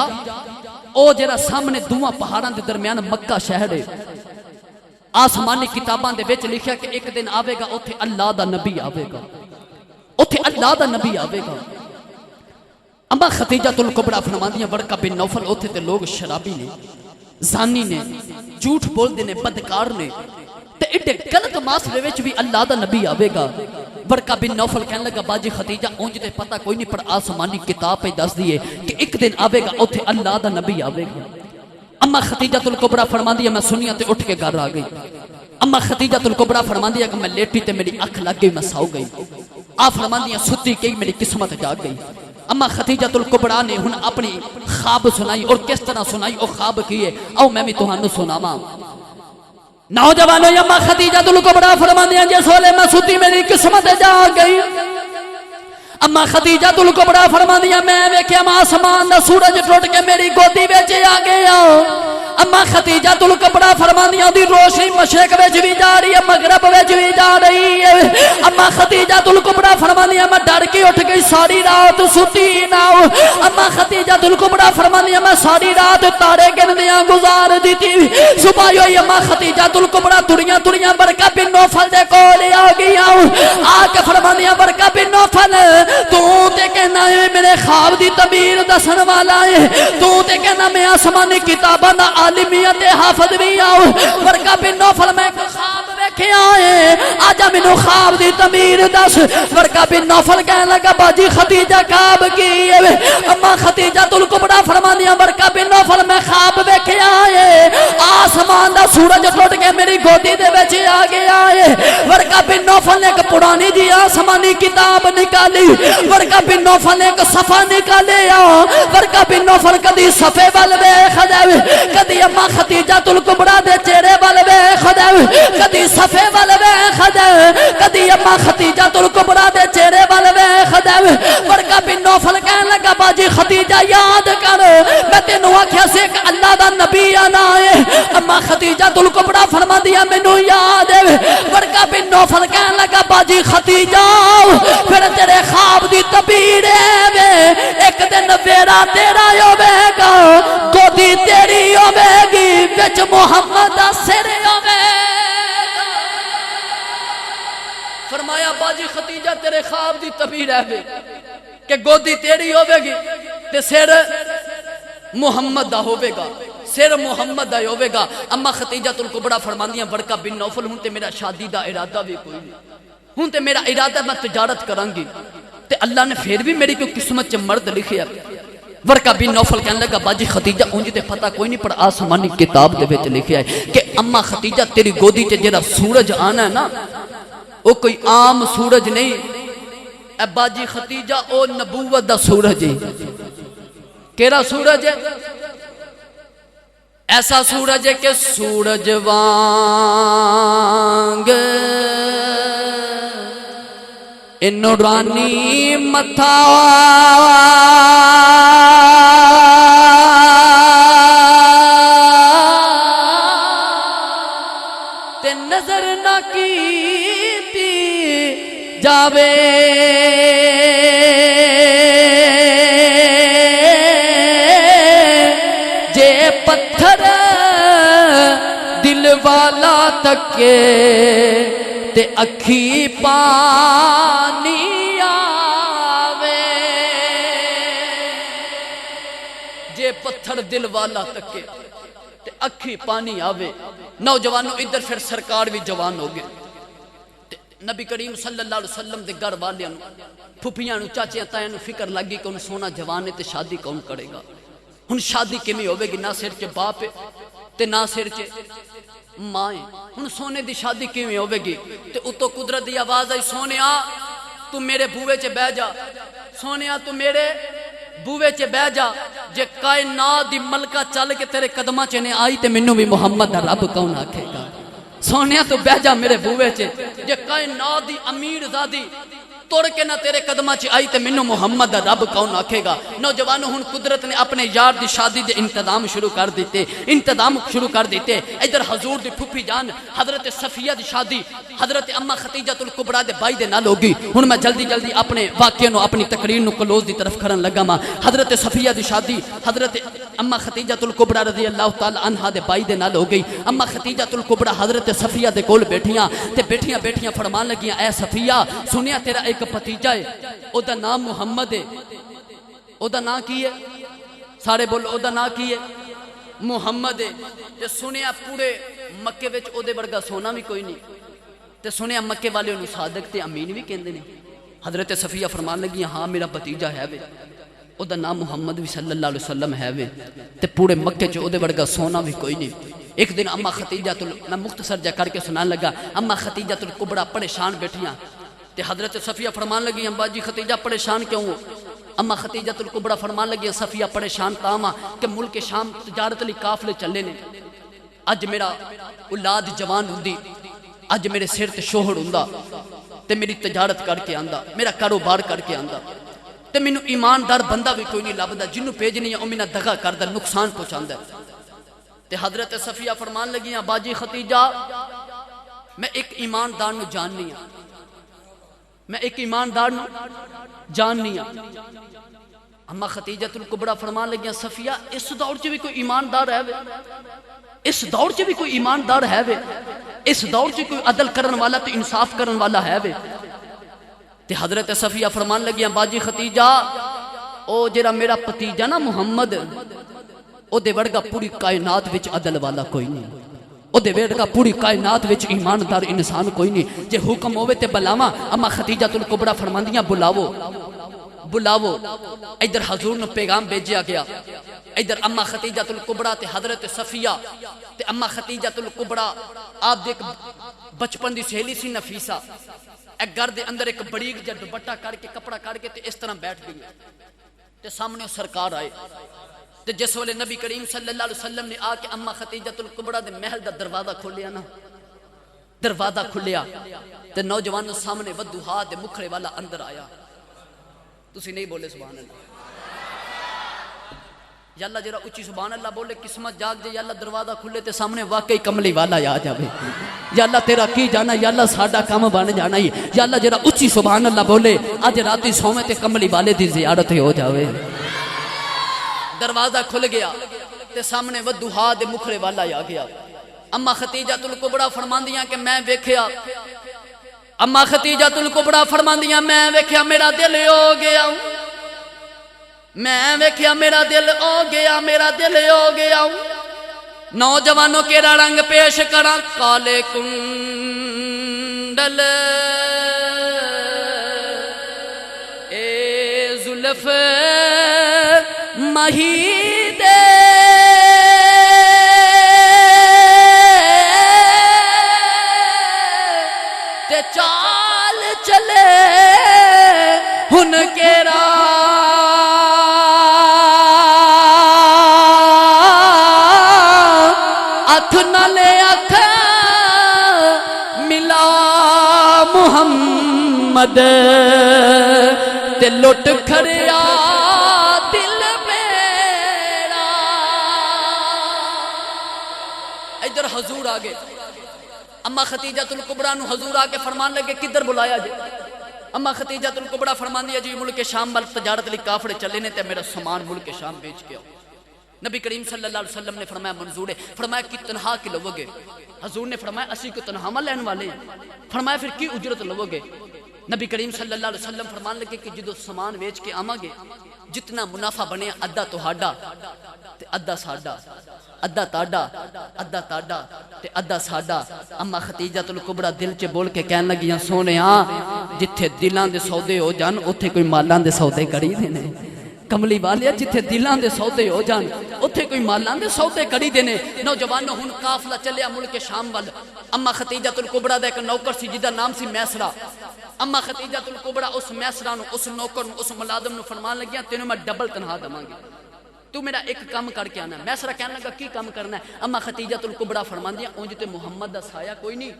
او جڑا سامنے دوواں پہاڑاں دے درمیان مکہ شہر ہے، آسمانی کتاباں دے وچ لکھیا کہ ایک دن آوے گا اوتھے اللہ دا نبی آوے گا، اوتھے اللہ دا نبی آوے گا۔ اما خدیجۃ الکبریٰ فرماندیاں ورقہ بن نوفل اوتھے تے لوگ شرابی نے، زانی نے، جھوٹ بول دے نے، بدکار نے، تے ایڈے غلط معاشرے وچ بھی اللہ دا نبی آوے گا۔ ورقہ بن نوفل کہنے لگا باجی خدیجہ اونج تے پتہ کوئی نہیں پر آسمانی کتاب پہ دس دیے کہ ایک دن آوے گا اوتھے اللہ دا نبی آوے گا۔ اما خدیجۃ الکبریٰ فرماندی ہے میں سنیا تے اٹھ کے گھر آ گئی۔ اما خدیجۃ الکبریٰ فرماندی ہے کہ میں لیٹی تے میری اکھ لگ گئی، میں سو گئی۔ آپ فرماندی ہیں ستی گئی میری قسمت جاگ گئی۔ اما خدیجۃ الکبریٰ نے ہن اپنی خواب سنائی اور کس طرح سنائی او خواب کیے او میں بھی تہانوں سناواں۔ نوجوانوں اما خدیجۃ الکبریٰ فرماندی ہیں جس ویلے میں ستی میری قسمت جاگ گئی۔ اما خدیجۃ الکبریٰ فرماندی ہیں میں ویکھیا آسمان دا سورج ٹوٹ کے میری گودی وچ آ گیا۔ اما خدیجۃ الکبریٰ فرماندیاں دی روشنی مشرق وچ بھی جا رہی ہے، مغرب وچ بھی جا رہی ہے۔ اما خدیجۃ الکبریٰ فرماندیاں میں ڈر کے اٹھ گئی، ساری رات ستی نہ۔ اما خدیجۃ الکبریٰ فرماندیاں میں ساری رات تارے گندیاں گزار دیتی۔ صبح ہوئی اما خدیجۃ الکبریٰ تڑیاں تڑیاں ورقہ بن نوفل دے کول آ گیا، آ کے فرماندیاں ورقہ بن نوفل تو تے کہنا ہے میرے خواب دی تعبیر دسن والا ہے، تو تے کہنا میں آسمانی کتاباں دا عالمیت حافظ بھی آؤ۔ ورقہ بن نوفل میں خواب ویکھیا ہے، آجا مینوں خواب دی تعبیر دس۔ ورقہ بن نوفل کہنے لگا باجی خدیجہ خواب کی ہے؟ اما خدیجۃ الکبریٰ فرماندیاں ورقہ بن نوفل میں خواب ویکھیا ہے، آسمان دا سورج ٹوٹ کے میری گودی دے وچ آ گیا ہے۔ ورقہ بن نوفل نے ایک پرانی جی آسمانی کتاب نکالی، ورقہ بن نوفل نے ایک صفحہ نکالیا۔ ورقہ بن نوفل کدی صفحے ول ویکھ جاوے، کدی اما خدیجۃ الکبریٰ دے چہرے ول ویکھ جاوے، کدی صفحے ول ویکھ جاوے، کدی اما خدیجۃ الکبریٰ دے چہرے ول ویکھ بن نوفل کہنے لگا باجی خدیجہ یاد کر میں تینوں آکھیا سے کہ اللہ دا نبی آنا ہے. اما خدیجہ الکبریٰ فرما دیا مینوں یاد ہے. ورقہ بن نوفل کہنے لگا باجی خدیجہ پھر تیرے خواب دی تعبیر ہے ایک دن ویرا تیرا ہوے گا گودی تیری ہوے گی وچ محمد دا سر ہوے. فرمایا باجی خدیجہ تیرے خواب دی تعبیر ہے کہ گودی تیری ہوے گی تے سر محمد دا ہوے گا, سر محمد دا ہوے گا. اما خدیجہ الکبریٰ فرماندیاں ورقہ بن نوفل ہوں تے میرا شادی دا ارادہ بھی کوئی نہیں, ہوں تے میرا ارادہ میں تجارت کرانگی تے اللہ نے پھر بھی میری کوئی قسمت چ مرد لکھیا. ورقہ بن نوفل کہنے لگا باجی خدیجہ اونج تے پتہ کوئی نہیں پر آسمانی کتاب دے وچ لکھیا ہے کہ اما خدیجہ تیری گودی تے جڑا سورج آنا ہے نا وہ کوئی عام سورج نہیں, اے باجی خدیجہ او نبوت دا سورج ہے. کیڑا سورج ہے؟ ایسا سورج ہے کہ سورج وانگ نورانی متھا تے نظر نہ کیتی جاوے جے پتھر دل والا تکے تے اکھی پانی آوے. جے پتھر دل والا تکے تے اکھی پانی آوے. نوجوانوں ادھر پھر سرکار بھی جوان ہو گئے. نبی کریم صلی اللہ علیہ وسلم دے گھر والیاں پھپھیاں نو چاچیاں تایاں نو فکر لگی کہ انہوں سونا جوان ہے تے شادی کون کرے گا. ہن شادی کیویں ہوے گی؟ نہ سر چ باپ تے نہ سر چ ماں. ہن سونے دی شادی کیویں ہوے گی؟ تے اتو قدرت دی آواز آئی سونیا تو میرے بوئے چ بیٹھ جا, سونیا تو میرے بوئے چ بیٹھ جا. جے کائنات دی ملکہ چل کے تیرے قدماں چ نے آئی تے مینوں بھی محمد دا رب کون آکھے گا؟ سونیا تو بیٹھ جا میرے بوئے چ. جے کائنات دی امیر زادی توڑ کے نہ تیرے قدمہ چ آئی تے منو محمد دا رب کون آکھے گا؟ نوجوانوں ہن قدرت نے اپنے یار دی شادی دے انتظام شروع کر دیتے. ادھر حضور دی پھپھی جان حضرت صفیہ دی شادی حضرت اما خدیجہ الکبریٰ دے بھائی دے نال ہوگی. ہن میں جلدی اپنے واقعے نو اپنی تقریر نو کلوز دی طرف کرن لگا. ماں حضرت صفیہ دی شادی حضرت اما خدیجہ الکبریٰ رضی اللہ تعالی عنہا دے بھائی دے نال ہو گئی. اما خدیجہ الکبریٰ حضرت صفیہ دے کول بیٹھیاں فرمان لگیاں اے صفیہ سنیا تیرا ایک پتیجہ ہے او دا نام محمد ہے. او دا نام کی ہے؟ سارے بولو او دا نام کی ہے؟ محمد ہے. تے سنیا پورے مکے وچ او دے ورگا سونا بھی کوئی نہیں تے سنیا مکے والے انہوں صادق تے امین بھی کہندے نے. حضرت صفیہ فرمان لگی ہاں میرا بھتیجا ہے وے او دا نام محمد بھی صلی اللہ علیہ وسلم ہے وے تے پورے مکے چ او دے ورگا سونا بھی کوئی نہیں. ایک دن اما خدیجہ میں مختصر جا کر کے سنان لگا. اما خدیجہ الکبریٰ پریشان بیٹھیاں تے حضرت صفیہ فرمان لگی ہم باجی خدیجہ پریشان کیوں ہو؟ اما خدیجہ الکبریٰ فرمان لگی صفیہ پریشان تاما کہ ملک شام تجارت لی قافلے چلے نے. اج میرا اولاد جوان ہوندی, اج میرے سر تے شوہر ہوندا تے میری تجارت کر کے آندا, میرا کاروبار کر کے آندا تے مینوں ایماندار بندہ بھی کوئی نہیں لبدا جنوں بھیجنی ہے او مینا دغا کردا نقصان پہنچاندا. تے حضرت صفیہ فرمان لگی باجی خدیجہ میں ایک ایماندار نو جاننی ہاں, میں ایک ایماندار نو جاننی ہاں. اما خدیجہ الکبریٰ فرمان لگی صفیہ اس دور چ بھی کوئی ایماندار ہے وے, اس دور چ بھی کوئی ایماندار ہے وے, اس دور چ کوئی عدل کرن والا تے انصاف کرن والا ہے وے. تے حضرت صفیہ فرمان لگی باجی خدیجہ او جڑا میرا پتیجا نا محمد او دے ورگا پوری کائنات وچ عدل والا کوئی نہیں, او دے ورگا پوری کائنات وچ ایماندار انسان کوئی نہیں. جے حکم ہوے تے بلاواں. اما خدیجہ الکبریٰ فرماندیاں بلاو. ادھر حضور نو پیغام بھیجیا گیا. ادھر اما خدیجہ الکبریٰ تے حضرت صفیہ تے اما خدیجہ الکبریٰ آپ دیکھ بچپن دی سہیلی سی نفیسہ ایک گھر دے اندر ایک بڑیگ جا دوپٹہ کر کے کپڑا کر کے تے اس طرح بیٹھ گئی تے سامنے سرکار آئے. تے جس والے نبی کریم صلی اللہ علیہ وسلم نے آ کے اما خدیجہ الکبریٰ دے محل دا دروازہ کھولیا نا, دروازہ کھلیا تے نوجوان سامنے ودوہا دے مکھڑے والا اندر آیا. تسی نہیں بولے سبحان اللہ یا اللہ جرا اچھی سبحان اللہ بولے قسمت جاگ جائے یا اللہ دروازہ کھلے تے سامنے واقعی کملی والا آ جاوے یا اللہ تیرا کی جانا یا اللہ ساڈا کام بن جانا ہی یا اللہ جرا اچھی سبحان اللہ بولے اج راتی سوویں تے کملی والے دی زیارت ہو جاوے دروازہ کھل گیا تے سامنے ودوہا دے مکھڑے والا آ گیا اما ختیجہ الکبریٰ فرماندیاں کہ میں ویکھیا اما ختیجہ الکبریٰ فرماندیاں میں ویکھیا میرا دل ہو گیا میں ویکھیا میرا دل ہو گیا میرا دل ہو گیا نوجوانوں کیڑا رنگ پیش کراں کالے کنڈل اے زلف مہی دے تے چال چلے ہن کیڑا اکھ نالے اکھ ملا محمد تے لٹ کھڑیا دل میرا ادھر حضور آگے اما ختیجہ الکبریٰ نو حضور آ کے فرمان لگے کدھر بلایا جے اما ختیجہ الکبریٰ فرمان دیا جی ملک شام وال تجارت لی کافڑے چلے نے تے میرا سامان ملک شام بیچ کے آؤ نبی کریم صلی اللہ علیہ وسلم نے فرمایا منظور ہے فرمایا کی تنہا کی لو گے حضور نے فرمایا اسی کو تنہا میں لین والے ہیں فرمایا پھر کی اجرت لو گے نبی کریم صلی اللہ علیہ وسلم فرمان لگے کہ جدو سامان بیچ کے آما گے جتنا منافع بنے ادھا توہاڈا تے ادھا ساڈا ادھا تاڈا ادھا تاڈا تے ادھا ساڈا اما ختیجہ الکبریٰ دل چ بول کے کہن لگیاں سونے جتھے دلاں دے سودے ہو جان اوتھے کوئی مالاں دے سودے کری دینے کملی والے جتھے دلاں دے سودے ہو جان اوتھے کوئی مالاں دے سودے کری دینے نوجوانوں ہن قافلہ چلیا ملک شام وال اما ختیجہ الکبریٰ دا ایک نوکر سی جدا نام سی میسرہ اما ختیجہ الکبریٰ اس میسرہ نو اس نوکر نو اس ملازم نو فرمان لگیاں تینوں میں ڈبل تنہا دماں گی تو میرا ایک کام کر کے آنا ہے میسرہ کہنے لگا کی کام کرنا ہے اما ختیجہ الکبریٰ فرمان دیا اونج تے محمد دا سایہ کوئی نہیں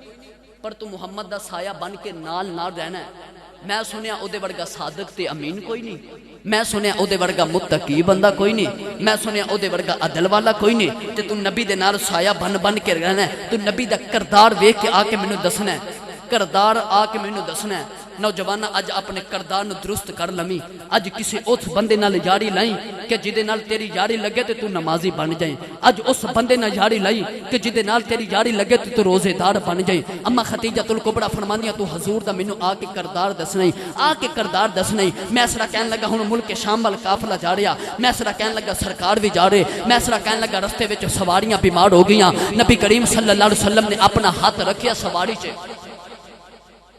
پر تو محمد دا سایہ بن کے نال نال رہنا ہے میں سنیا او دے ورگا صادق تے امین کوئی نہیں میں سنیا او دے ورگا متقی بندہ کوئی نہیں میں سنیا او دے ورگا عدل والا کوئی نہیں تے تو نبی دے نال سایہ بن کے رہنا ہے تو نبی دا کردار ویکھ کے آ کے مینوں دسنا ہے کردار آ کے مینوں دسنا ہے نوجوانہ اج اپنے کردار نو درست کر لمی اج کسی اس بندے نال یاری لائیں کہ جدے نال تیری یاری لگے تے تو نمازی بن جائیں اج اس بندے نال یاری لائیں کہ جدے نال تیری یاری لگے تے تو روزے دار بن جائیں اما ختیجہ الکبریٰ فرماندیاں تو حضور دا مینوں آ کے کردار دسنا آ کے کردار دسنا میسرہ کہن لگا ہن ملک شام وال قافلہ جا رہا میسرہ کہن لگا سرکار بھی جا رہے میسرہ کہن لگا رستے وچ سواریاں بیمار ہو گئیاں نبی کریم صلی اللہ علیہ وسلم نے اپنا ہاتھ رکھیا سواری چ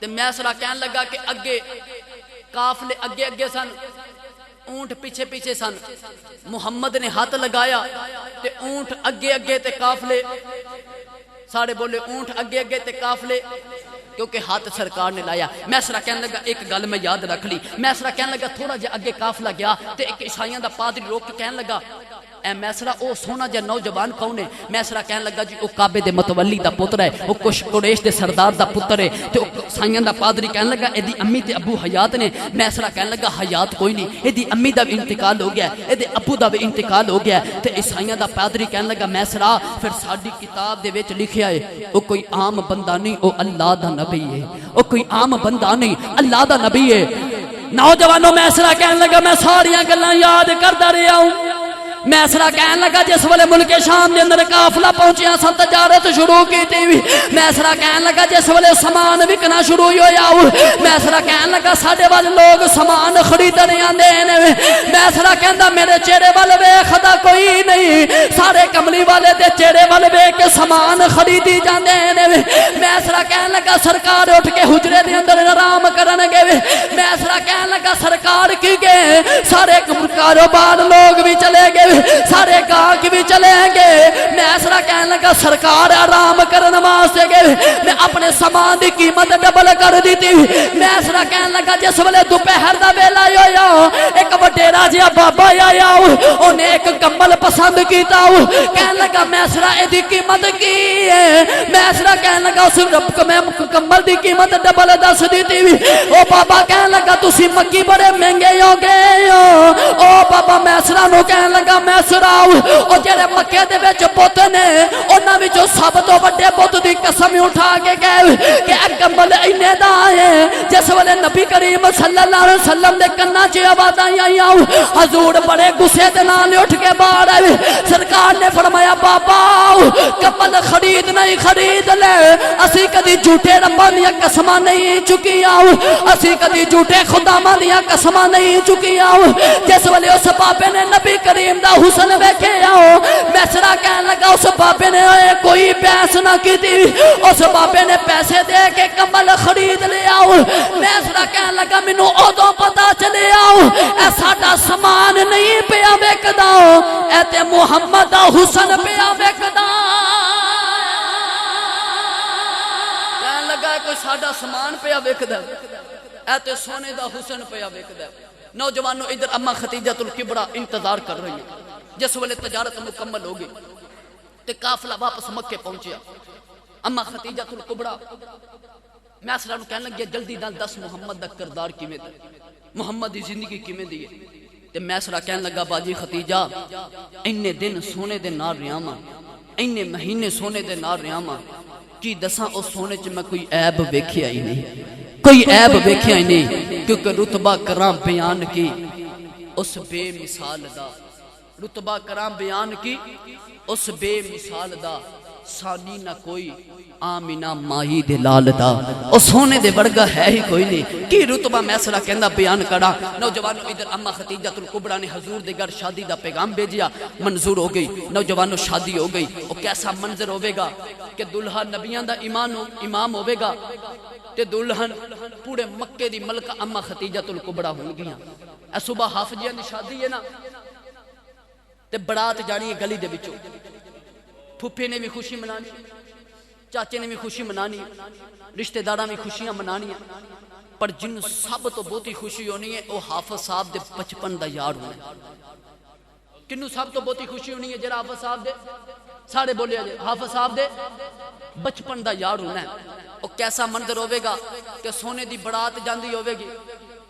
میسرہ کہن لگا کہ اگے قافلے اگے اگے سن اونٹ پیچھے پیچھے سن محمد نے ہاتھ لگایا تے اونٹ اگے اگے تے قافلے سارے بولے اونٹ اگے اگے تے قافلے کیونکہ ہاتھ سرکار نے لایا میسرہ کہنے لگا ایک گل میں یاد رکھ لی میسرہ کہنے لگا تھوڑا جا اگے قافلہ گیا تے ایک عیسائیاں دا پادری روک کے کہنے لگا اے میسرہ او سونا جا نوجوان کون ہے میسرہ کہنے لگا جی او کعبے دے متولی دا پتر ہے او قریش دے سردار دا پتر ہے تے او عیسائیاں دا پادری کہنے لگا اے دی امی تے ابو حیات نے میسرہ کہنے لگا حیات کوئی نہیں اے دی امی دا بھی انتقال ہو گیا اے دے ابو دا بھی انتقال ہو گیا تے عیسائیاں دا پادری کہنے لگا میسرہ پھر ساڈی کتاب دے وچ لکھیا ہے او کوئی عام بندہ نہیں او اللہ دا نبی ہے او کوئی عام بندہ نہیں اللہ دا نبی ہے نوجوانوں میسرہ کہنے لگا میں ساریاں گلاں یاد کردا رہیا ہوں میسرہ کہنے لگا جس والے ملک شام دے اندر قافلہ پہنچیا سن تجارت شروع کی تھی میسرہ کہنے لگا جس والے سامان وکنا شروع ہویا میسرہ کہنے لگا ساڈے والے لوگ سامان خریدنے آندے نے میسرہ کہندا میرے چہرے والے ویکھدا کوئی نہیں سارے کملی والے دے چہرے والے ویکھ کے سامان خریدی جاندے نے میسرہ کہنے لگا سرکار اٹھ کے حجرے دے اندر آرام کرن گے میسرہ کہنے لگا سرکار کی گئے سارے کاروبار لوگ بھی چلے گئے سارے گاہک بھی چلیں گے میسرہ کہنے لگا سرکار آرام کرن واسطے گئے میں اپنے سامان دی قیمت ڈبل کر دی تھی میسرہ کہنے لگا جس ویلے دوپہر دا ویلا ہویا ایک وڈیرا جہا بابا آیا انہیں ایک کمبل پسند کیتا کہنے لگا میسرا دی قیمت کی ہے؟ میسرا کہنے لگا اس رب کو میں کمبل دی قیمت ڈبل دس دیتی ہوئی۔ او بابا کہنے لگا تسی مکی بڑے مہنگے ہو گئے ہو۔ او بابا میسرا نو کہنے لگا میسرا او جڑے مکے دے وچ بت نے انہاں وچوں سب تو بڑے بت دی قسم اٹھا کے کہے کہ اے کمبل اینے دا ہے جس ویلے نبی کریم صلی اللہ علیہ وسلم دے کنا چ آوازاں آئیاں حضور بڑے غصے دے نال اٹھ کے باہر آئے۔ سرکار نے فرمایا بابا کمبل خرید نہیں خرید لے، اسی کدی جھوٹے رباں دیاں قسماں نہیں چکیاں، اسی کدی جھوٹے خداواں دیاں قسماں نہیں چکیاں۔ جس ویلے اس بابے نے نبی کریم دا حسن ویکھیا میسرا کہنے لگا اس بابے نے کوئی بحث نہ کیتی، اس بابے نے پیسے دے کے کمبل خرید لیا۔ میسرا کہنے لگا مینوں ادوں پتہ چلیا اے ساڈا سامان نہیں پیا وکدا، اے تے محمد دا حسن پیا وکدا۔ کہنے لگا کوئی ساڈا سامان پیا وکدا اے تے سونے دا حسن پیا وکدا۔ نوجوانوں ادھر اما خدیجہ الکبریٰ انتظار کر رہی ہیں۔ جس ویلے تجارت مکمل ہوگی تے قافلہ واپس مکے پہنچیا۔ اما خدیجہ الکبریٰ میسرا نو کہنے لگی جلدی نال دس محمد دا کردار کیویں دا، محمد دی زندگی کیویں دی ہے؟ تے میسرا کہنے لگا باجی خدیجہ اینے دن سونے دے نال رہیاں، اینے مہینے سونے دے نال رہیاں، کی دساں اس سونے چ میں کوئی عیب ویکھیا ہی نہیں، کوئی عیب ویکھیا ہی نہیں، کیونکہ رتبہ کرام بیان کی اس بے مثال دا، رتبہ کرام بیان کی اس بے مثال دا، ثانی نہ کوئی آمینہ مائی دے لال دا، او سونے دے ورگا ہے ہی کوئی نہیں۔ کی رتبہ میسرا کہندا بیان کرا۔ نوجوانوں ادھر اما خدیجہ الکبریٰ نے حضور دے گھر شادی دا پیغام بھیجیا، منظور ہو گئی۔ نوجوانوں شادی ہو گئی، او کیسا منظر ہوے گا کہ دلہا نبیاں دا امام ہوے گا تے دلہن پورے مکے دی ملکہ اما خدیجہ الکبریٰ ہون گیاں۔ اے صبح حافظیاں دی شادی ہے نا تے برات جانی ہے گلی دے وچوں، پھپھے نے بھی خوشی منانی، چاچے نے بھی خوشی منانی، رشتہ داراں بھی خوشیاں منانی، پر جن سب تو بہتی خوشی ہونی ہے وہ حافظ صاحب دے بچپن دا یار ہونا ہے۔ کنوں سب تو بہتی خوشی ہونی ہے جڑا حافظ صاحب دے سارے بولیا جائے حافظ صاحب دے بچپن دا یار ہونا ہے۔ وہ کیسا منظر ہوے گا کہ سونے دی برات جاندی ہوے گی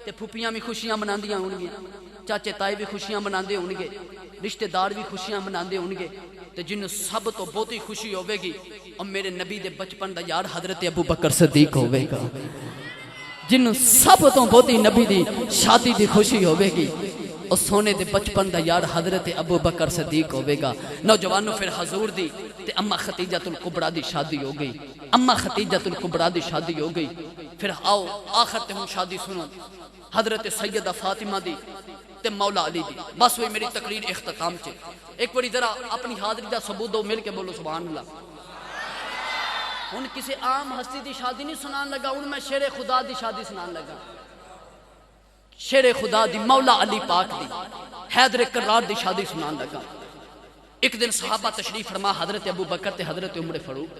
تے پھپھیاں بھی خوشیاں مناندیاں ہون گیاں، چاچے تائے بھی خوشیاں مناندے ہون گے، رشتہ دار بھی خوشیاں مناندے ہون گے، تے جن سب تو بہتی خوشی ہوے گی اور میرے نبی دے بچپن دا یار حضرت ابو بکر صدیق ہوے گا۔ جن سب تو بہتی نبی دی شادی دی خوشی ہوے گی اور سونے دے بچپن دا یار حضرت ابو بکر صدیق ہوے گا۔ نوجوانوں پھر حضور دی تے اما خدیجہ الکبریٰ دی شادی ہو گئی، اما خدیجہ الکبریٰ دی شادی ہو گئی۔ پھر آؤ آخر تے ہم شادی سنو حضرت سیدہ فاطمہ دی تے مولا علی دی۔ بس وہی میری تقریر اختتام چے، ایک بڑی ذرا اپنی حاضری دا ثبوت دو، مل کے بولو سبحان اللہ۔ ہن کسی عام ہستی دی شادی نہیں سنان لگا، ہن میں شیر خدا دی شادی سنان لگا، شیر خدا دی مولا علی پاک دی حیدر کرار دی شادی سنان لگا۔ ایک دن صحابہ تشریف فرما حضرت ابو بکر تے حضرت عمر فاروق،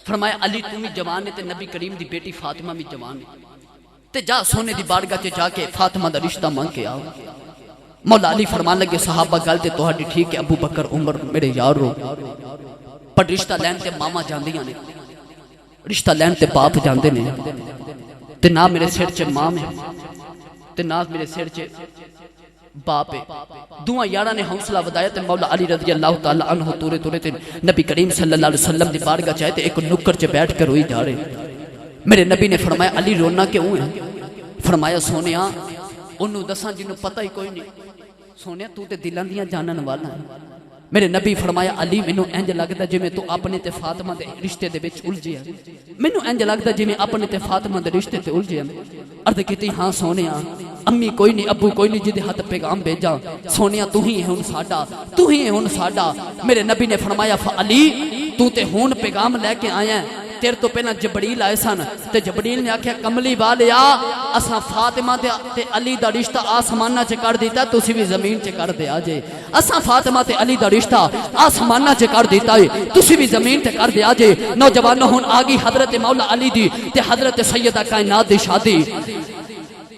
فرمایا علی تم بھی جوان ہے تے نبی کریم دی بیٹی فاطمہ بھی جوان ہے، تے جا سونے دی بارگاہ تے جا کے فاطمہ دا رشتہ مانگ کے آؤ۔ مولا علی فرمان لگے صحابہ گل تے تہاڈی ٹھیک ہے، ابو بکر عمر میرے یار ہو، پر رشتہ لین تے ماما جاندیاں نے، رشتہ لین تے باپ جاندے نے، تے نہ میرے سر چ ماں ہے تے نہ میرے سر چ باپ ہے۔ دوہاں یاراں نے حوصلہ ودایا تے مولا علی رضی اللہ تعالی عنہ تورے تورے تے نبی کریم صلی اللہ علیہ وسلم دی بارگاہ چ آئے تے ایک نکر چ بیٹھ کر روئی جا رہے۔ میرے نبی نے فرمایا علی رونا کیوں ہے؟ فرمایا سونیا انہوں دساں جنہوں پتہ ہی کوئی نہیں، سونیا تو تے دلاں دیاں جانن والا ہے۔ میرے نبی فرمایا علی مینوں انج لگدا جویں تو اپنے تے فاطمہ دے رشتے دے وچ الجھیا، مینوں انج لگدا جویں اپنے تے فاطمہ دے رشتے تے الجھیا۔ عرض کیتی ہاں سونیا امی کوئی نہیں ابو کوئی نہیں جدے ہاتھ پیغام بھیجا، سونیا تو ہی ہے ہن ساڈا، تو ہی ہے ہن ساڈا۔ میرے نبی نے فرمایا علی تو تے ہن پیغام لے کے آیا ہے، تیر تو پہنا جبریل آئے سن تے جبریل نے آکھیا کملی والیا اساں فاطمہ تے علی دا رشتہ آسمانہ چ کر دیتا، تسی بھی زمین چ کر دے آجے۔ اساں فاطمہ تے علی دا رشتہ آسمانہ چ کر دیتا ہے، تسی بھی زمین تے کر دے آجے۔ نوجوانوں ہن آگئی حضرت مولا علی دی تے حضرت سیدہ کائنات دی شادی۔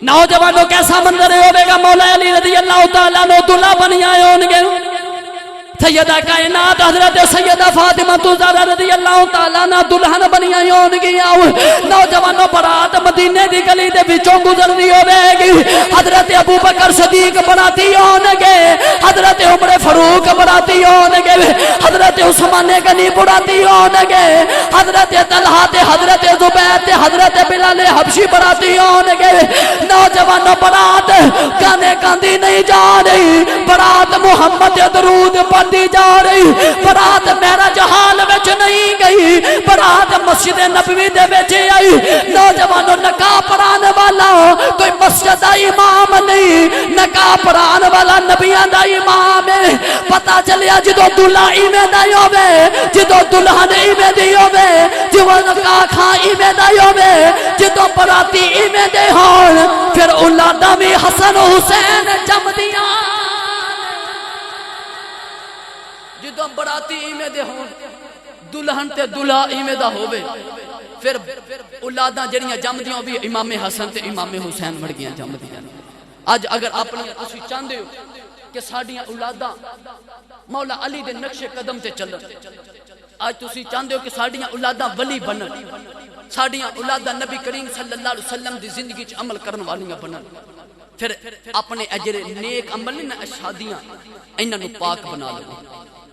نوجوانوں کیسا منظر ہوئے گا؟ مولا علی رضی اللہ تعالیٰ عنہ دلہا بنی آئے ہونگے، سیدہ کائنات حضرت سیدہ فاطمہ زہرا رضی اللہ تعالیٰ عنہ دلہن بنی آئی ہونگی، نوجوانوں برات مدینے دی گلی دے وچوں گزرنی ہوے گی، حضرت ابو بکر صدیق براتی ہونگے، حضرت عمر فاروق براتی ہونگے، حضرت عثمان غنی براتی ہونگے، حضرت طلحہ تے حضرت زبیر تے حضرت بلال حبشی براتی ہونگے۔ نوجوانوں برات گانے گاندی نہیں جا رہی، برات محمد درود پڑھ دی جا رہی، برات میرا جہال وچ نہیں گئی، برات مسجد نبوی دے وچ آئی۔ نوجوانوں نکاح پڑھانے والا کوئی مسجد دا امام نہیں، نکاح پڑھانے والا نبیاں دا امام ہے۔ پتہ چلیا جدو دلہا ایویں دا ہوے، جدو دلہن ایویں دی ہوے، جدو نکاح کھاں ایویں دا ہوے، جدو براتی ایویں دے ہون، پھر اولاداں بھی حسن حسین جمدیاں۔ جدو براتی ایمیں دے ہون، دلہن تے دلہا ایمیں دا ہوئے، پھر اولاداں جڑیاں جم دیاں بھی امام حسن تے امام حسین مڑ گیاں جم دیاں۔ آج اگر اپنی اسی چاندے ہو کہ ساڑیاں اولاداں مولا علی دے نقش قدم تے چلن، آج تسی چاندے ہو کہ ساڑیاں اولاداں ولی بنن، ساڑیاں اولاداں نبی کریم صلی اللہ علیہ وسلم دی زندگی چ عمل کرن والیاں بنن، پھر اپنے اجرے نیک عمل نہ شادیاں انہاں نو پاک بنا لو،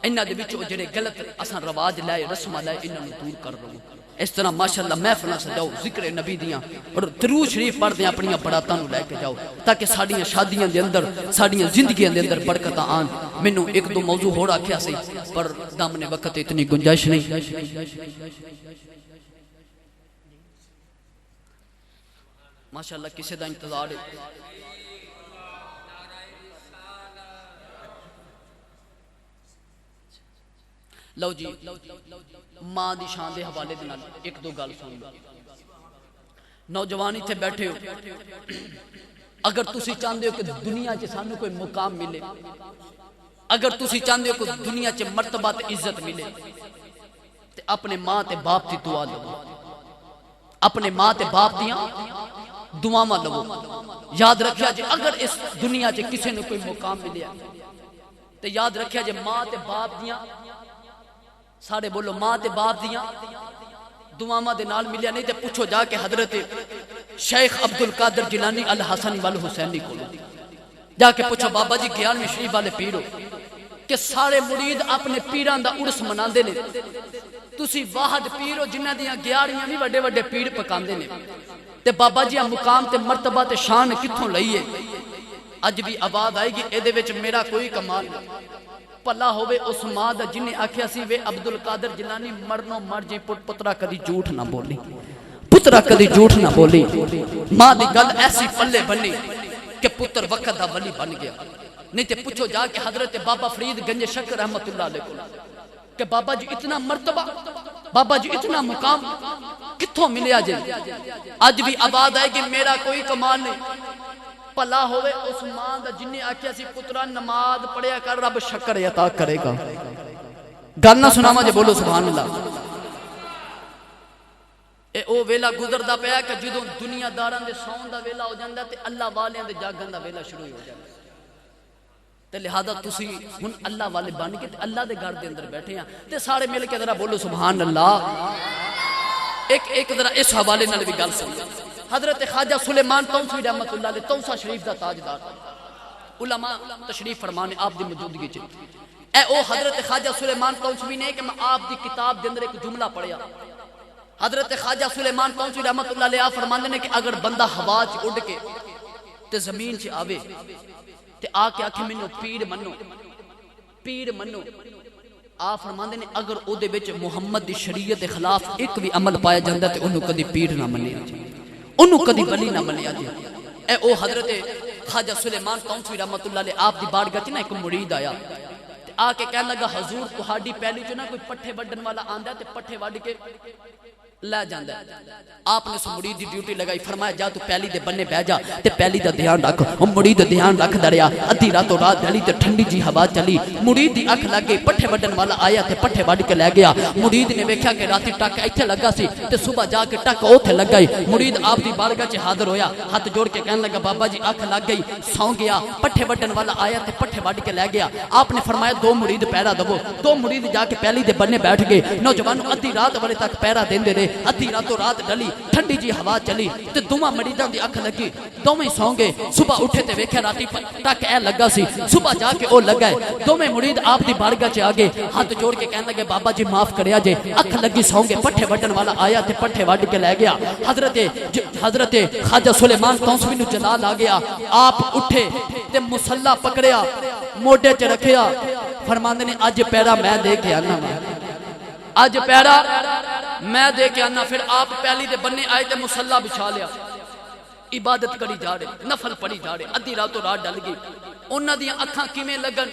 انہاں دے وچوں جڑے غلط اساں رواج لائے رسم لائے انہاں نو دور کر لو۔ اس طرح ماشاءاللہ محفلاں سجاؤ، ذکر نبی دیاں اور درود شریف پڑھ دیں، اپنی براتاں نو لے کے جاؤ تاکہ ساڈیاں شادیاں دے اندر ساڈیاں زندگیاں دے اندر برکتاں آن۔ مینوں ایک دو موضوع ہور آکھیا سی پر دامن وقت اتنی گنجائش نہیں۔ ماشاءاللہ کسے دا انتظار ہے؟ لو جی ماں دی شان دے حوالے دے نال ایک دو گل سن لو۔ نوجوان اتھے بیٹھے ہو، اگر تسی چاہندے ہو کہ دنیا چ سانو کوئی مقام ملے، اگر تسی چاہندے ہو کہ دنیا چ مرتبہ تے عزت ملے، تے اپنے ماں تے باپ دی دعا لو، اپنے ماں تے باپ دیاں دعاواں لو۔ یاد رکھیا جے اگر اس دنیا چ کسے نو کوئی مقام ملیا تے یاد رکھیا جے ماں تے باپ دیاں، سارے بولو ماں تے باپ دیاں دعاواں دے نال ملیا، نہیں تے پوچھو جا کے حضرت شیخ عبدالقادر جیلانی الحسن والحسینی کو جا کے پوچھو بابا جی 11ویں شریف والے پیر ہو کہ سارے مرید اپنے پیران دا عرس مناندے نے، تسی واحد پیر ہو جنہاں دیاں 11ویں بھی وڈے وڈے پیر پکاندے نے، تے بابا جی مقام تے مرتبہ تے شان کتھوں لئیے؟ اج بھی آواز آئے گی اے دے وچ میرا کوئی کمال نہیں۔ پلا ہوئے اس ماں دا جنہیں آکھیا سی وے عبدالقادر جیلانی مرنو مر جائیں پترہ کدی جھوٹ نہ بولی، پترہ کدی جھوٹ نہ بولی۔ ماں دی گل ایسی پلے بنی کہ پتر وقت دا ولی بن گیا۔ نہیں تے پوچھو جا کے حضرت بابا فرید گنج شکر رحمت اللہ علیہ کو کہ بابا جی اتنا مرتبہ، بابا جی اتنا مقام کتھوں ملیا جائے؟ آج بھی آواز آئے کہ میرا کوئی کمال نہیں۔ پلا ہوئے اس ماں دا جنہیں آکھیا سی پترا نماز پڑھیا کر رب شکر عطا کرے گا۔ گل نہ سناواں جے بولو سبحان اللہ۔ اے او ویلا گزردا پیا کہ جدوں دنیا داراں دے سون دا ویلا ہو جاندا تے اللہ والیاں دے جاگن دا ویلا شروع ہو جاندا تے لہذا تسی ہن اللہ والے بن کے تے اللہ دے گھر دے اندر بیٹھے ہیں تے سارے مل کے ذرا بولو سبحان اللہ۔ ایک ذرا اس حوالے نال بھی گل سن۔ حضرت خواجہ سلیمان توسوی رحمت اللہ علیہ توسا شریف دا تاجدار، علماء تشریف فرمانے آپ دی موجودگی چ اے او حضرت خواجہ سلیمان توسوی نے کہ میں آپ دی کتاب دے اندر ایک جملہ پڑھیا۔ حضرت خواجہ سلیمان توسوی رحمت اللہ علیہ فرماندے نے کہ اگر بندہ ہوا چ اڑ کے تے زمین چ آوے تے آ کے آکھے مینوں پیر منو، پیر منو، آپ فرماندے نے اگر او دے وچ محمد دی شریعت دے خلاف ایک بھی عمل پایا جاندا تے اونوں کدی پیر نہ منیا جائے، انہوں کدی ولی نہ منیا جائے۔ اے او حضرت خواجہ سلیمان توسوی رحمت اللہ علیہ آپ دی بارگاہ چ نا ایک مرید آیا تے آ کے کہنے لگا حضور تہاڈی پہلی چ نا کوئی پٹھے وڈن والا آندا تے پٹھے وڈ کے لے جاندا ہے۔ آپ نے اس مرید دی ڈیوٹی لگائی، فرمایا جا تو پیلی دے بننے بہ جا تے پیلی دا دھیان رکھ۔ وہ مرید دھیان رکھ دریا، ادھی راتوں رات ڈلی تے ٹھنڈی جی ہوا چلی، مرید دی اکھ لگ گئی، پٹھے وڈن والا آیا تے پٹھے وڈ کے لے گیا۔ مرید نے ویکھیا کہ راتی ٹک ایتھے لگا سی تے صبح جا کے ٹک اوتھے لگ گئی۔ مرید آپ دی بارگاہ چ حاضر ہویا، ہاتھ جوڑ کے کہنے لگا بابا جی اکھ لگ گئی، سو گیا۔ پٹھے وڈن والا آیا تے پٹھے وڈ کے لے گیا۔ آپ نے فرمایا دو مرید پہرا دو۔ دو مرید جا کے پیلی دے بننے بیٹھ گئے۔ نوجوان ادھی رات والے تک پہرا دیندے رہے، ادھی راتوں رات ڈلی، ٹھنڈی جی ہوا چلی تے دوواں مریداں دی اکھ لگی، دوویں سو گئے۔ صبح اٹھے تے ویکھیا راتی ٹک اے لگا سی، صبح جا کے او لگا ہے۔ دوویں مرید آپ دی بارگاہ چ آ گئے، ہاتھ جوڑ کے کہنے لگے بابا جی معاف کریا جے، اکھ لگی سو گئے۔ پٹھے وڈن والا آیا تے پٹھے وڈ کے لے گیا۔ حضرت خواجہ سلیمان توسوی نو جلال آ گیا۔ آپ اٹھے تے مصلا پکڑیا، موڈے چ رکھیا، فرماندے نے اج پیرا میں دے کے آنا، اج پیرا میں دے کے آنا۔ پھر آپ پہلی دے بننے آئے تے مصلا بچھا لیا، عبادت کری جا رہے، نفل پڑھی جا رہے، ادھی راتوں رات ڈل گئی۔ انہاں دیاں اکھاں کیویں لگن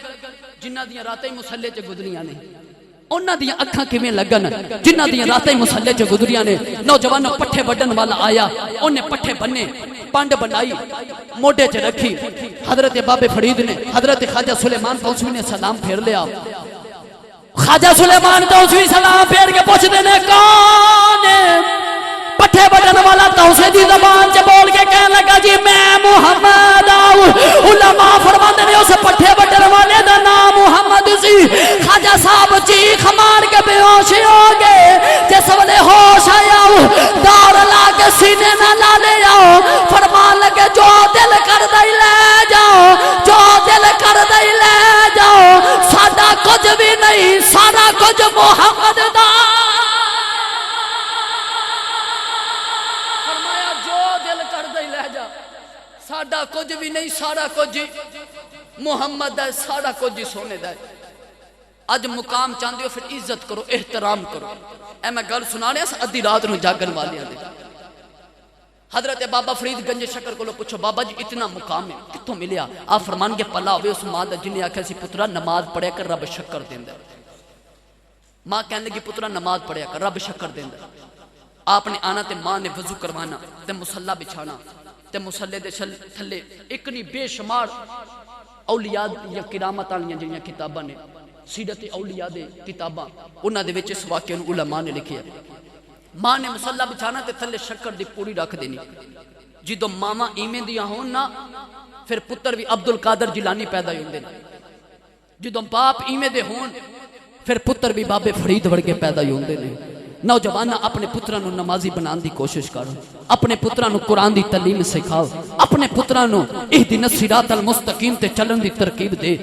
جنہاں دیاں راتیں مسلے چ گزریاں نے، انہاں دیاں اکھاں کیویں لگن جنہاں دیاں راتیں مسلے چ گزریاں نے۔ نوجوانوں پٹھے وڈن والا آیا، انہیں پٹھے بننے، پانڈ بنائی، موڈے چ رکھی۔ حضرت بابے فرید نے، حضرت خواجہ سلیمان توسوی نے سلام پھیر لیا۔ خواجہ سلیمان توسوی سلام پھیر کے پوچھتے نے کون ہے؟ پٹھے بٹن والا توسے دی زبان سے بول کے کہنے لگا جی میں محمد آؤ۔ علماء فرماتے نے اس پٹھے بٹن والے دا نام محمد سی۔ خواجہ صاحب چیخ مار کے بے ہوش ہو گئے، جس ویلے ہوش آیا دار لا کے سینے نہ لا لے آؤ، فرمان لگے جو دل کر دے لے جاؤ، جو دل کر دے لے جاؤ، ساڈا کچھ بھی نہیں، سارا کچھ محمد دا۔ ساڈا کچھ بھی نہیں، سارا کچھ محمد ہے، سارا کچھ سونے دا ہے۔ اج مقام چاہتے ہو پھر عزت کرو، احترام کرو۔ اے میں گل سنا رہا ہاں ادھی رات نو جاگن والے دے۔ حضرت بابا فرید گنج شکر کو پوچھو بابا جی اتنا مقام ہے کتوں ملیا؟ آپ فرمان کے پلا ہوئے اس ماں دا جنہیں آکھیا سی پترا نماز پڑھیا کر رب شکر دیندا۔ ماں کہنے لگی پترا نماز پڑھیا کر رب شکر دیندا۔ آپ نے آنا تے ماں نے وضو کروانا تے مصلا بچھانا تے مصلے دے تھلے ایک نہیں بے شمار اولیاء یا کرامت والیاں جڑیاں کتاباں نے، سیرت اولیاء دے کتاباں، انہاں دے وچ اس واقعے نوں علماء نے لکھیا۔ ماں نے مصلا بچھانا تے تھلے شکر دی پوری رکھ دینی۔ جدوں ماما ایویں دیاں ہون نا پھر پتر بھی عبد القادر جیلانی پیدا ہوندے نے۔ جدوں باپ ایویں دے ہون پھر پتر بھی بابے فرید ورگے پیدا ہوندے نے۔ نوجوان اپنے پتران نو نمازی بنان دی کوشش کرو، اپنے پتران نو قرآن دی تعلیم سکھاؤ، اپنے پتران نو اہدنا الصراط المستقیم تے چلن دی ترکیب دے۔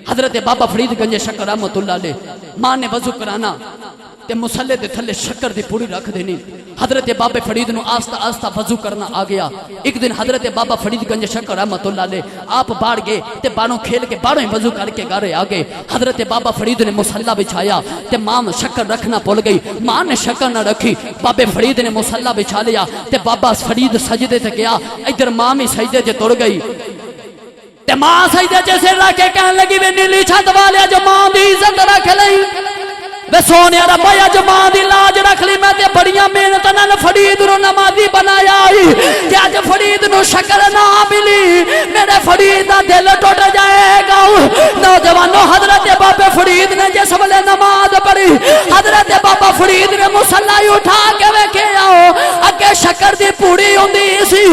حضرت بابا فرید گنج شکر رحمت اللہ علیہ ماں نے وضو کرانا تے مصلے دے تھلے شکر دی پوری رکھ دینی۔ حضرت بابا فرید نو آستہ آستہ وضو کرنا آ گیا۔ ایک دن حضرت بابا فرید گنج شکر رحمت اللہ علیہ آپ باہر گئے تے باہروں کھیل کے باہروں ہی وضو کر کے گھر آ گئے۔ حضرت بابا فرید نے مصلا بچھایا تے ماں شکر رکھنا بھول گئی، ماں نے شکر نہ رکھی، بابے فرید نے مصلا بچھا لیا تے بابا فرید سجدے تے گیا، ادھر ماں بھی سجدے تے تڑ گئی تے ماں سجدے تے سر رکھ کے کہنے لگی وے نیلی چھت والے جو ماں دی عزت رکھ لئی، وے سونے ربا جو ماں دی لاج رکھ لی، میں تے بڑیاں محنت نال فرید نو نمازی بنایا کہ اج فرید نو شکر نہ ملی میرے فرید دا دل ٹوٹ جائے گا۔ نوجوانوں حضرت بابا فرید نے جس ویلے نماز پڑھی، حضرت بابا فرید نے مصلا اٹھا کے ویکھیا اگے شکر دی پوڑی ہوندی سی،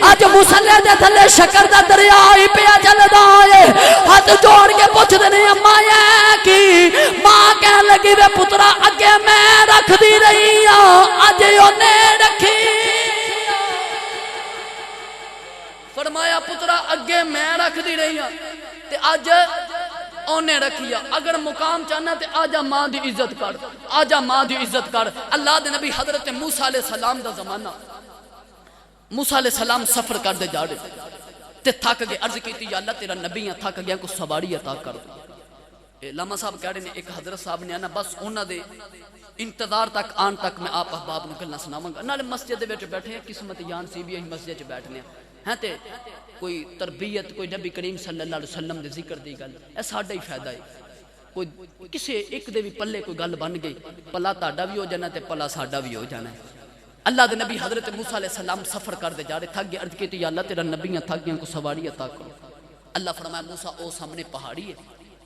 اج مصلے دے تھلے شکر دا دریا ہی پیا چلدا ہے۔ ہاتھ جوڑ کے پوچھدے نے اماں اے کی؟ ماں کہن لگی وے پترا اگے میں رکھ دی رہی ہاں اج اونے رکھی۔ فرمایا پترا اگے میں رکھ دی رہی ہاں تے اج اونے رکھیا۔ اگر مقام چاہنا تے آجا ماں دی عزت کر، آجا ماں دی عزت کر۔ اللہ دے نبی حضرت موسیٰ علیہ السلام دا زمانہ، موسیٰ علیہ السلام سفر کر دے جا رہے تے تھک گئے، عرض کیتی یا اللہ تیرا نبی ہیں تھک گیا کو سواری عطا کر دو۔ لاما صاحب کہہ رہے ہیں ایک حضرت صاحب نے آنا بس انہاں دے انتظار تک آن تک میں آپ احباب نو گلاں سناواں گا۔ نالے مسجد دے وچ بیٹھے ہیں، قسمت یان سی بھی مسجد وچ بیٹھنے ہیں تے کوئی تربیت، کوئی نبی کریم صلی اللہ علیہ وسلم دے ذکر دی گل، اے ساڈا ہی فائدہ ہے۔ کوئی کسے ایک دے بھی پلے کوئی گل بن گئی، پلا تہاڈا بھی ہو جانا تے پلا ساڈا بھی ہو جانا ہے۔ اللہ دے نبی حضرت موسیٰ علیہ السلام سفر کر دے جا رہے، تھک گئے، عرض کی یا اللہ تیرا نبیاں تھک گئے کو سواری عطا کرو۔ اللہ فرمایا موسیٰ او سامنے پہاڑی ہے،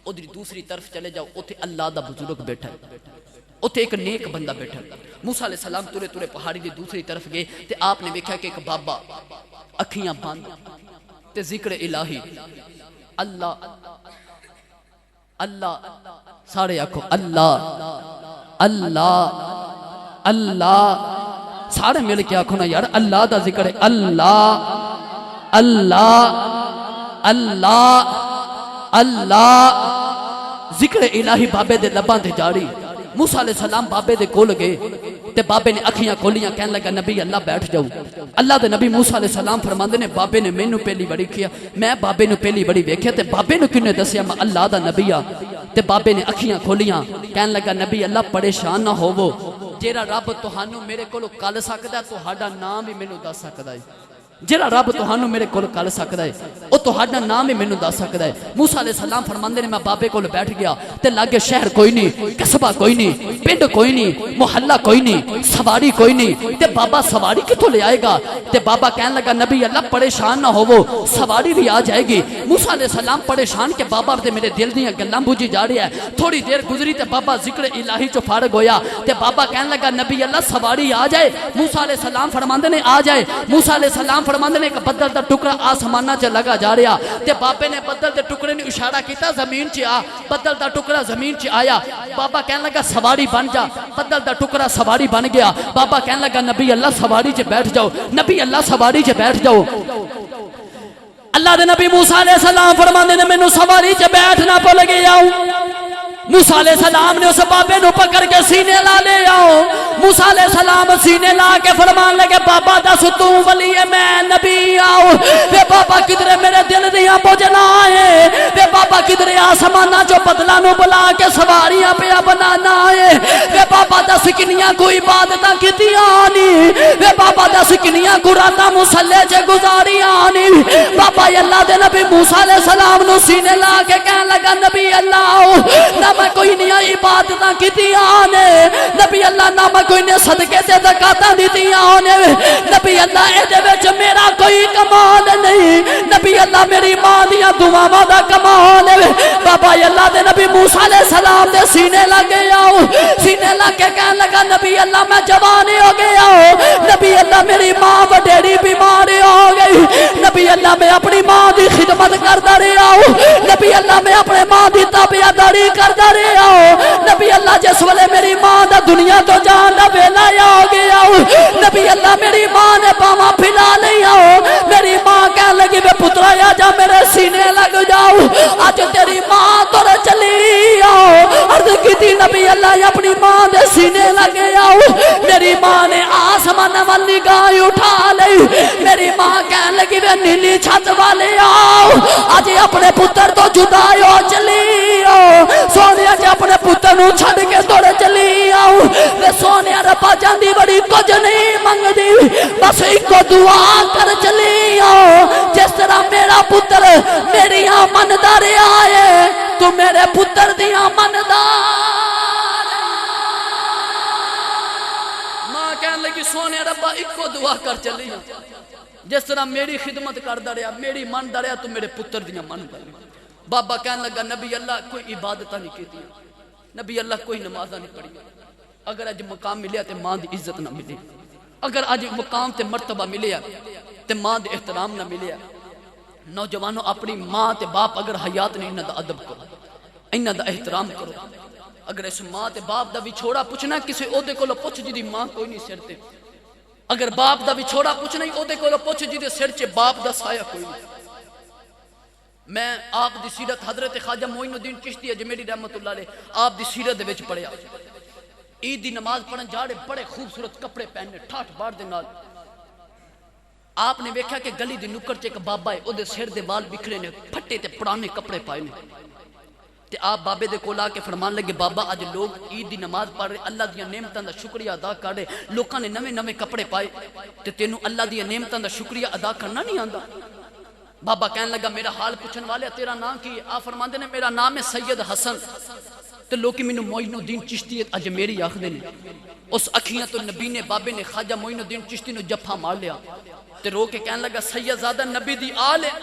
ادھر دوسری طرف چلے جاؤ، اتھے اللہ دا بزرگ بیٹھا ہے، اتھے ایک نیک بندہ بیٹھا ہے۔ موسیٰ علیہ السلام تورے تورے پہاڑی دی دوسری طرف گئے تے آپ نے دیکھا کہ ایک بابا اکھیاں بند تے ذکر الہی اللہ اللہ سارے آکھو اللہ اللہ اللہ، سارے مل کے آکھو نا یار اللہ دا ذکر ہے، اللہ اللہ اللہ اللہ، ذکر الہی بابے دے لباں تے جاری۔ موسیٰ علیہ السلام بابے دے کول گئے تے بابے نے اکھیاں کھولیاں، کہنے لگا نبی اللہ بیٹھ جاؤ۔ اللہ دے نبی موسیٰ علیہ السلام فرماندے نے بابے نے مینوں پہلی بڑی کیا، میں بابے نے پہلی بڑی ویکھیا تے بابے نے کنے دسیا میں اللہ دا نبی آ۔ تے بابے نے اکھیاں کھولیاں، کہنے لگا نبی اللہ پریشان نہ ہوو، جیڑا رب تہانوں میرے کولوں کل سکدا تہاڈا نام ہی مینوں دس سکدا ہے، جیڑا رب تہانوں میرے کول کل سکدا ہے او تہاڈا نام ہی مینوں دس سکدا ہے۔ موسیٰ علیہ السلام فرماندے نے میں بابے کول بیٹھ گیا تے لاگے شہر کوئی نہیں، قصبہ کوئی نہیں، پنڈ کوئی نہیں، محلہ کوئی نہیں، سواری کوئی نہیں، تے بابا سواری کتھوں لے آئے گا؟ تے بابا کہنے لگا نبی اللہ پریشان نہ ہوو، سواری بھی آ جائے گی۔ موسیٰ علیہ السلام پریشان کہ بابا تے میرے دل دیاں گلاں بوجھی جا رہی ہے۔ تھوڑی دیر گزری تے بابا ذکر الہی چو فارغ ہویا تے بابا کہنے لگا نبی اللہ سواری آ جائے۔ موسیٰ علیہ السلام فرماندے نے آ جائے۔ موسیٰ علیہ السلام فرماندے نے کہ بدل دا ٹکڑا آسمانہ چ لگا جا رہا تے بابے نے بدل دے ٹکڑے نے اشارہ کیتا زمین چ آ، بدل دا ٹکڑا زمین چ آیا۔ بابا کہنے لگا سواری بن جا، بدل دا ٹکڑا سواری بن گیا۔ بابا کہنے لگا نبی اللہ سواری چ بیٹھ جاؤ، نبی اللہ سواری چ بیٹھ جاؤ۔ اللہ دے نبی موسیٰ علیہ السلام فرماندے نے مینوں سواری چ بیٹھنا بھول گیا۔ موسیٰ علیہ السلام نے اس بابے نو پکڑ کے سینے لا لے آؤ۔ موسیٰ علیہ السلام سینے لا کے فرمان لگے بابا دس تو ولی ہے میں نبی آؤ۔ وے بابا کدھرے میرے دل دیاں بوجھنا ہے، وے بابا کدھرے آسمانہ جو بدلا نو بلا کے سواریاں پیا بنانا ہے، وے بابا دس کنیاں کوئی عبادتاں کیتیاں نہیں، وے بابا دس کنیاں قرآناں مصلے چ گزاریاں نہیں۔ بابا اللہ دے نبی موسیٰ علیہ السلام نو سینے لا کے کہنے لگا نبی اللہ میں کوئی نہیں عبادتاں کیتیاں نے، نبی اللہ نہ میں کوئی نہیں صدقے تے زکاتاں دتیاں نے، نبی اللہ اے دے وچ میرا کوئی کمال نہیں، نبی اللہ میری ماں دیاں دعاواں دا کمال ہے۔ بابا اللہ دے نبی موسیٰ علیہ السلام دے سینے لگے آؤ، سینے لگ کے کہنے لگا نبی اللہ میں جوان ہو گیا، نبی اللہ میری ماں وڈیری بیمار ہو گئی، نبی اللہ میں اپنی ماں دی خدمت کردا رہا ہوں، نبی اللہ میں اپنے ماں دی تابعداری کردا رہا ہوں، نبی اللہ جس ویلے میری ماں دا دنیا تو جان دا ویلا ہو گیا، نبی اللہ میری ماں نے باواں پھیلا لیا، میری ماں کہنے لگی بے پترا آ جا میرے سینے لگ جاؤ، اج تیری ماں تر چلی آؤ۔ عرض کیتی نبی اللہ اپنی ماں دے سینے لگے آؤ، میری ماں نے آسمان وال نگاہ اٹھا لئی، میری ماں کہنے لگی بے نیلی چھت والے آؤ، اج اپنے پتر تو جدا ہو چلی آؤ، سونے اج اپنے پتر نو چھڈ کے توڑ چلی آؤ، تے سونے ربا جاندی بڑی کچھ نہیں منگدی، بس ایک دعا کر چلی آؤ، جس طرح میرا پتر میری مندا رہا ہے تو میرے پتر دیاں مندا۔ ماں کہنے لگی سونے ربا ایک دعا کر چلی آؤ، جس طرح میری خدمت کردا رہا میری مندا رہا تو میرے پتر دیاں مندا۔ بابا کہنے لگا نبی اللہ کوئی عبادتہ نہیں کیتی، نبی اللہ کوئی نمازہ نہیں پڑھی، اگر اج مقام ملیا تے ماں دی عزت نہ ملی، اگر اج مقام تے مرتبہ ملیا تے ماں دے احترام نہ ملیا۔ نوجوانوں اپنی ماں تے باپ اگر حیات نہیں انہاں دا ادب کرو، انہاں دا احترام کرو۔ اگر اس ماں تے باپ دا وچھوڑا پوچھنا کسے او دے کولوں پوچھ جدی ماں کوئی نہیں سر تے، اگر باپ دا وچھوڑا پوچھنا او دے کولوں پوچھ جدی سر چ باپ دا سایہ کوئی نہیں۔ میں آپ دی سیرت حضرت خواجہ معین الدین چشتی اجمیری رحمت اللہ علیہ آپ دی سیرت دے وچ پڑھیا، عید دی نماز پڑھن جا رہے بڑے خوبصورت کپڑے پہنے ٹھاٹھ باڑ دے نال، آپ نے ویکھیا کہ گلی دی نکڑ چ ایک بابا ہے او دے سر دے وال بکھرے نے پھٹے تے پرانے کپڑے پائے نے، تے آپ بابے دے کول آ کے فرمان لگے بابا اج لوگ عید دی نماز پڑھ رہے اللہ دیاں نعمتاں دا شکریہ ادا کر رہے، لوکاں نے نویں نویں کپڑے پائے تے تینوں اللہ دیاں نعمتاں دا شکریہ ادا کرنا نہیں آندا۔ بابا کہنے لگا میرا حال پوچھن والے تیرا نام کی؟ آپ فرماندے نے میرا نام ہے سید حسن۔ تے لوکی مینوں معین الدین چشتی اجمیری آکھدے نے اس اکھیاں تو نبی نے بابے نے خواجہ معین الدین چشتی نو جفا مار لیا تے رو کے کہنے لگا سیدزادہ نبی دی آل ہے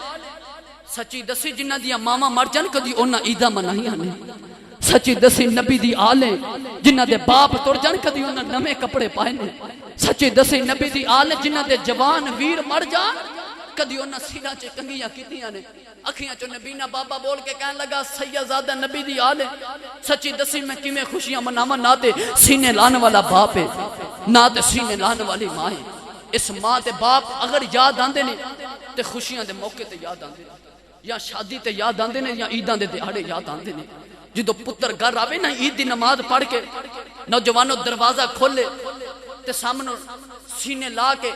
سچی دسی جنہ دیا ماما مر جان کدی اونا عیدہ منائیاں نے سچی دسی نبی دی آل ہے جنہ دے باپ تر جان کدی اونا نمے کپڑے پائے نے سچی دسی نبی دی آل ہے جنہ دے جوان ویر مر جان کدی اونا سینہ چے کنگیاں کیتیاں نے اکھیاں چو نبینا بابا بول کے کہنے لگا سیدزادہ نبی دی آل ہے سچی دسی میں کیویں خوشیاں مناواں نہ تے سینے لان والا باپ ہے نہ تے سینے لان والی ماں ہے اس ماں تے باپ اگر یاد آندے نے تے خوشیاں دے موقع تے یاد آندے نے یا شادی تے یاد آندے نے یا عیداں دے دیہاڑے یاد آندے نے جدو پتر گھر آوے نا عید دی نماز پڑھ کے نوجوانوں دروازہ کھولے تے سامنے سینے لا کے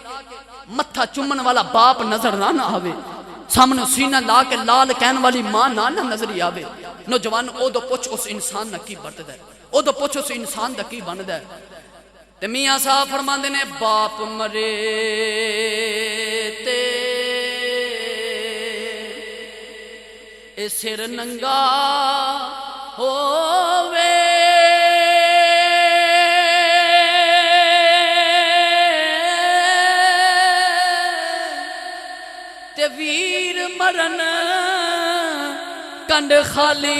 متھا چمن والا باپ نظر نہ آوے سامنے سینہ لا کے لال کہن والی ماں نہ نظری آوے نوجوان او دو پوچھ اس انسان نہ کی برتد ہے او دو پوچھ اس انسان دا کی بند ہے تے میاں صاحب فرماندے نے باپ مرے تے اے سر ننگا ہووے تے ویر مرن کنڈ خالی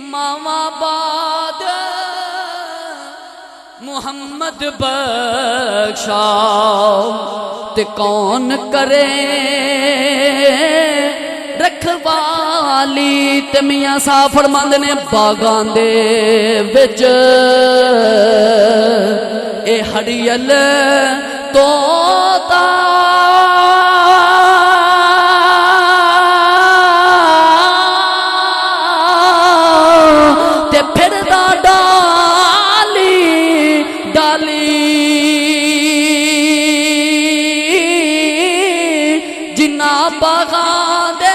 ماما باد محمد بخشا تے کون کرے رکھوالی تے میاں صاحب فرماندے نے باغاں دے وچ اے ہڑیل توتا تے پھردا ڈالی ڈالی جنہ باغاں دے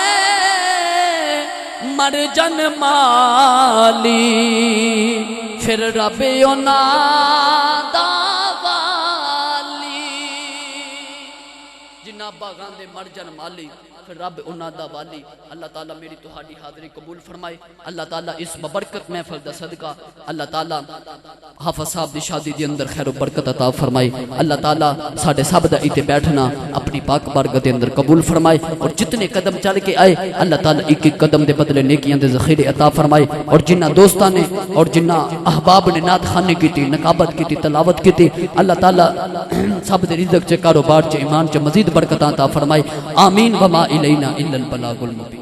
مر جن مالی پھر رب اونا دا والی جنہ باغاں دے مر جن مالی پھر رب اونا دا والی اللہ تعالیٰ میری تہاڈی حاضری قبول فرمائے اللہ تعالیٰ اس ببرکت محفل دا صدقہ اللہ تعالیٰ حافظ صاحب دی شادی دی اندر خیر و برکت عطا فرمائے اللہ تعالیٰ ساڑھے صاحب دا ایتے بیٹھنا اپنی پاک بارگاہ دے اندر قبول فرمائے اور جتنے قدم چل کے آئے اللہ تعالیٰ ایک ایک قدم دے بدلے نیکیاں دے ذخیرے عطا فرمائے اور جنہ دوستاں نے اور جنہ احباب نے نعت خانی کی تھی نقابت کی تھی تلاوت کی تھی اللہ تعالیٰ سب دے رزق چے کاروبار چے ایمان چے مزید برکتاں عطا فرمائے آمین وما الینا الا البلاغ المبین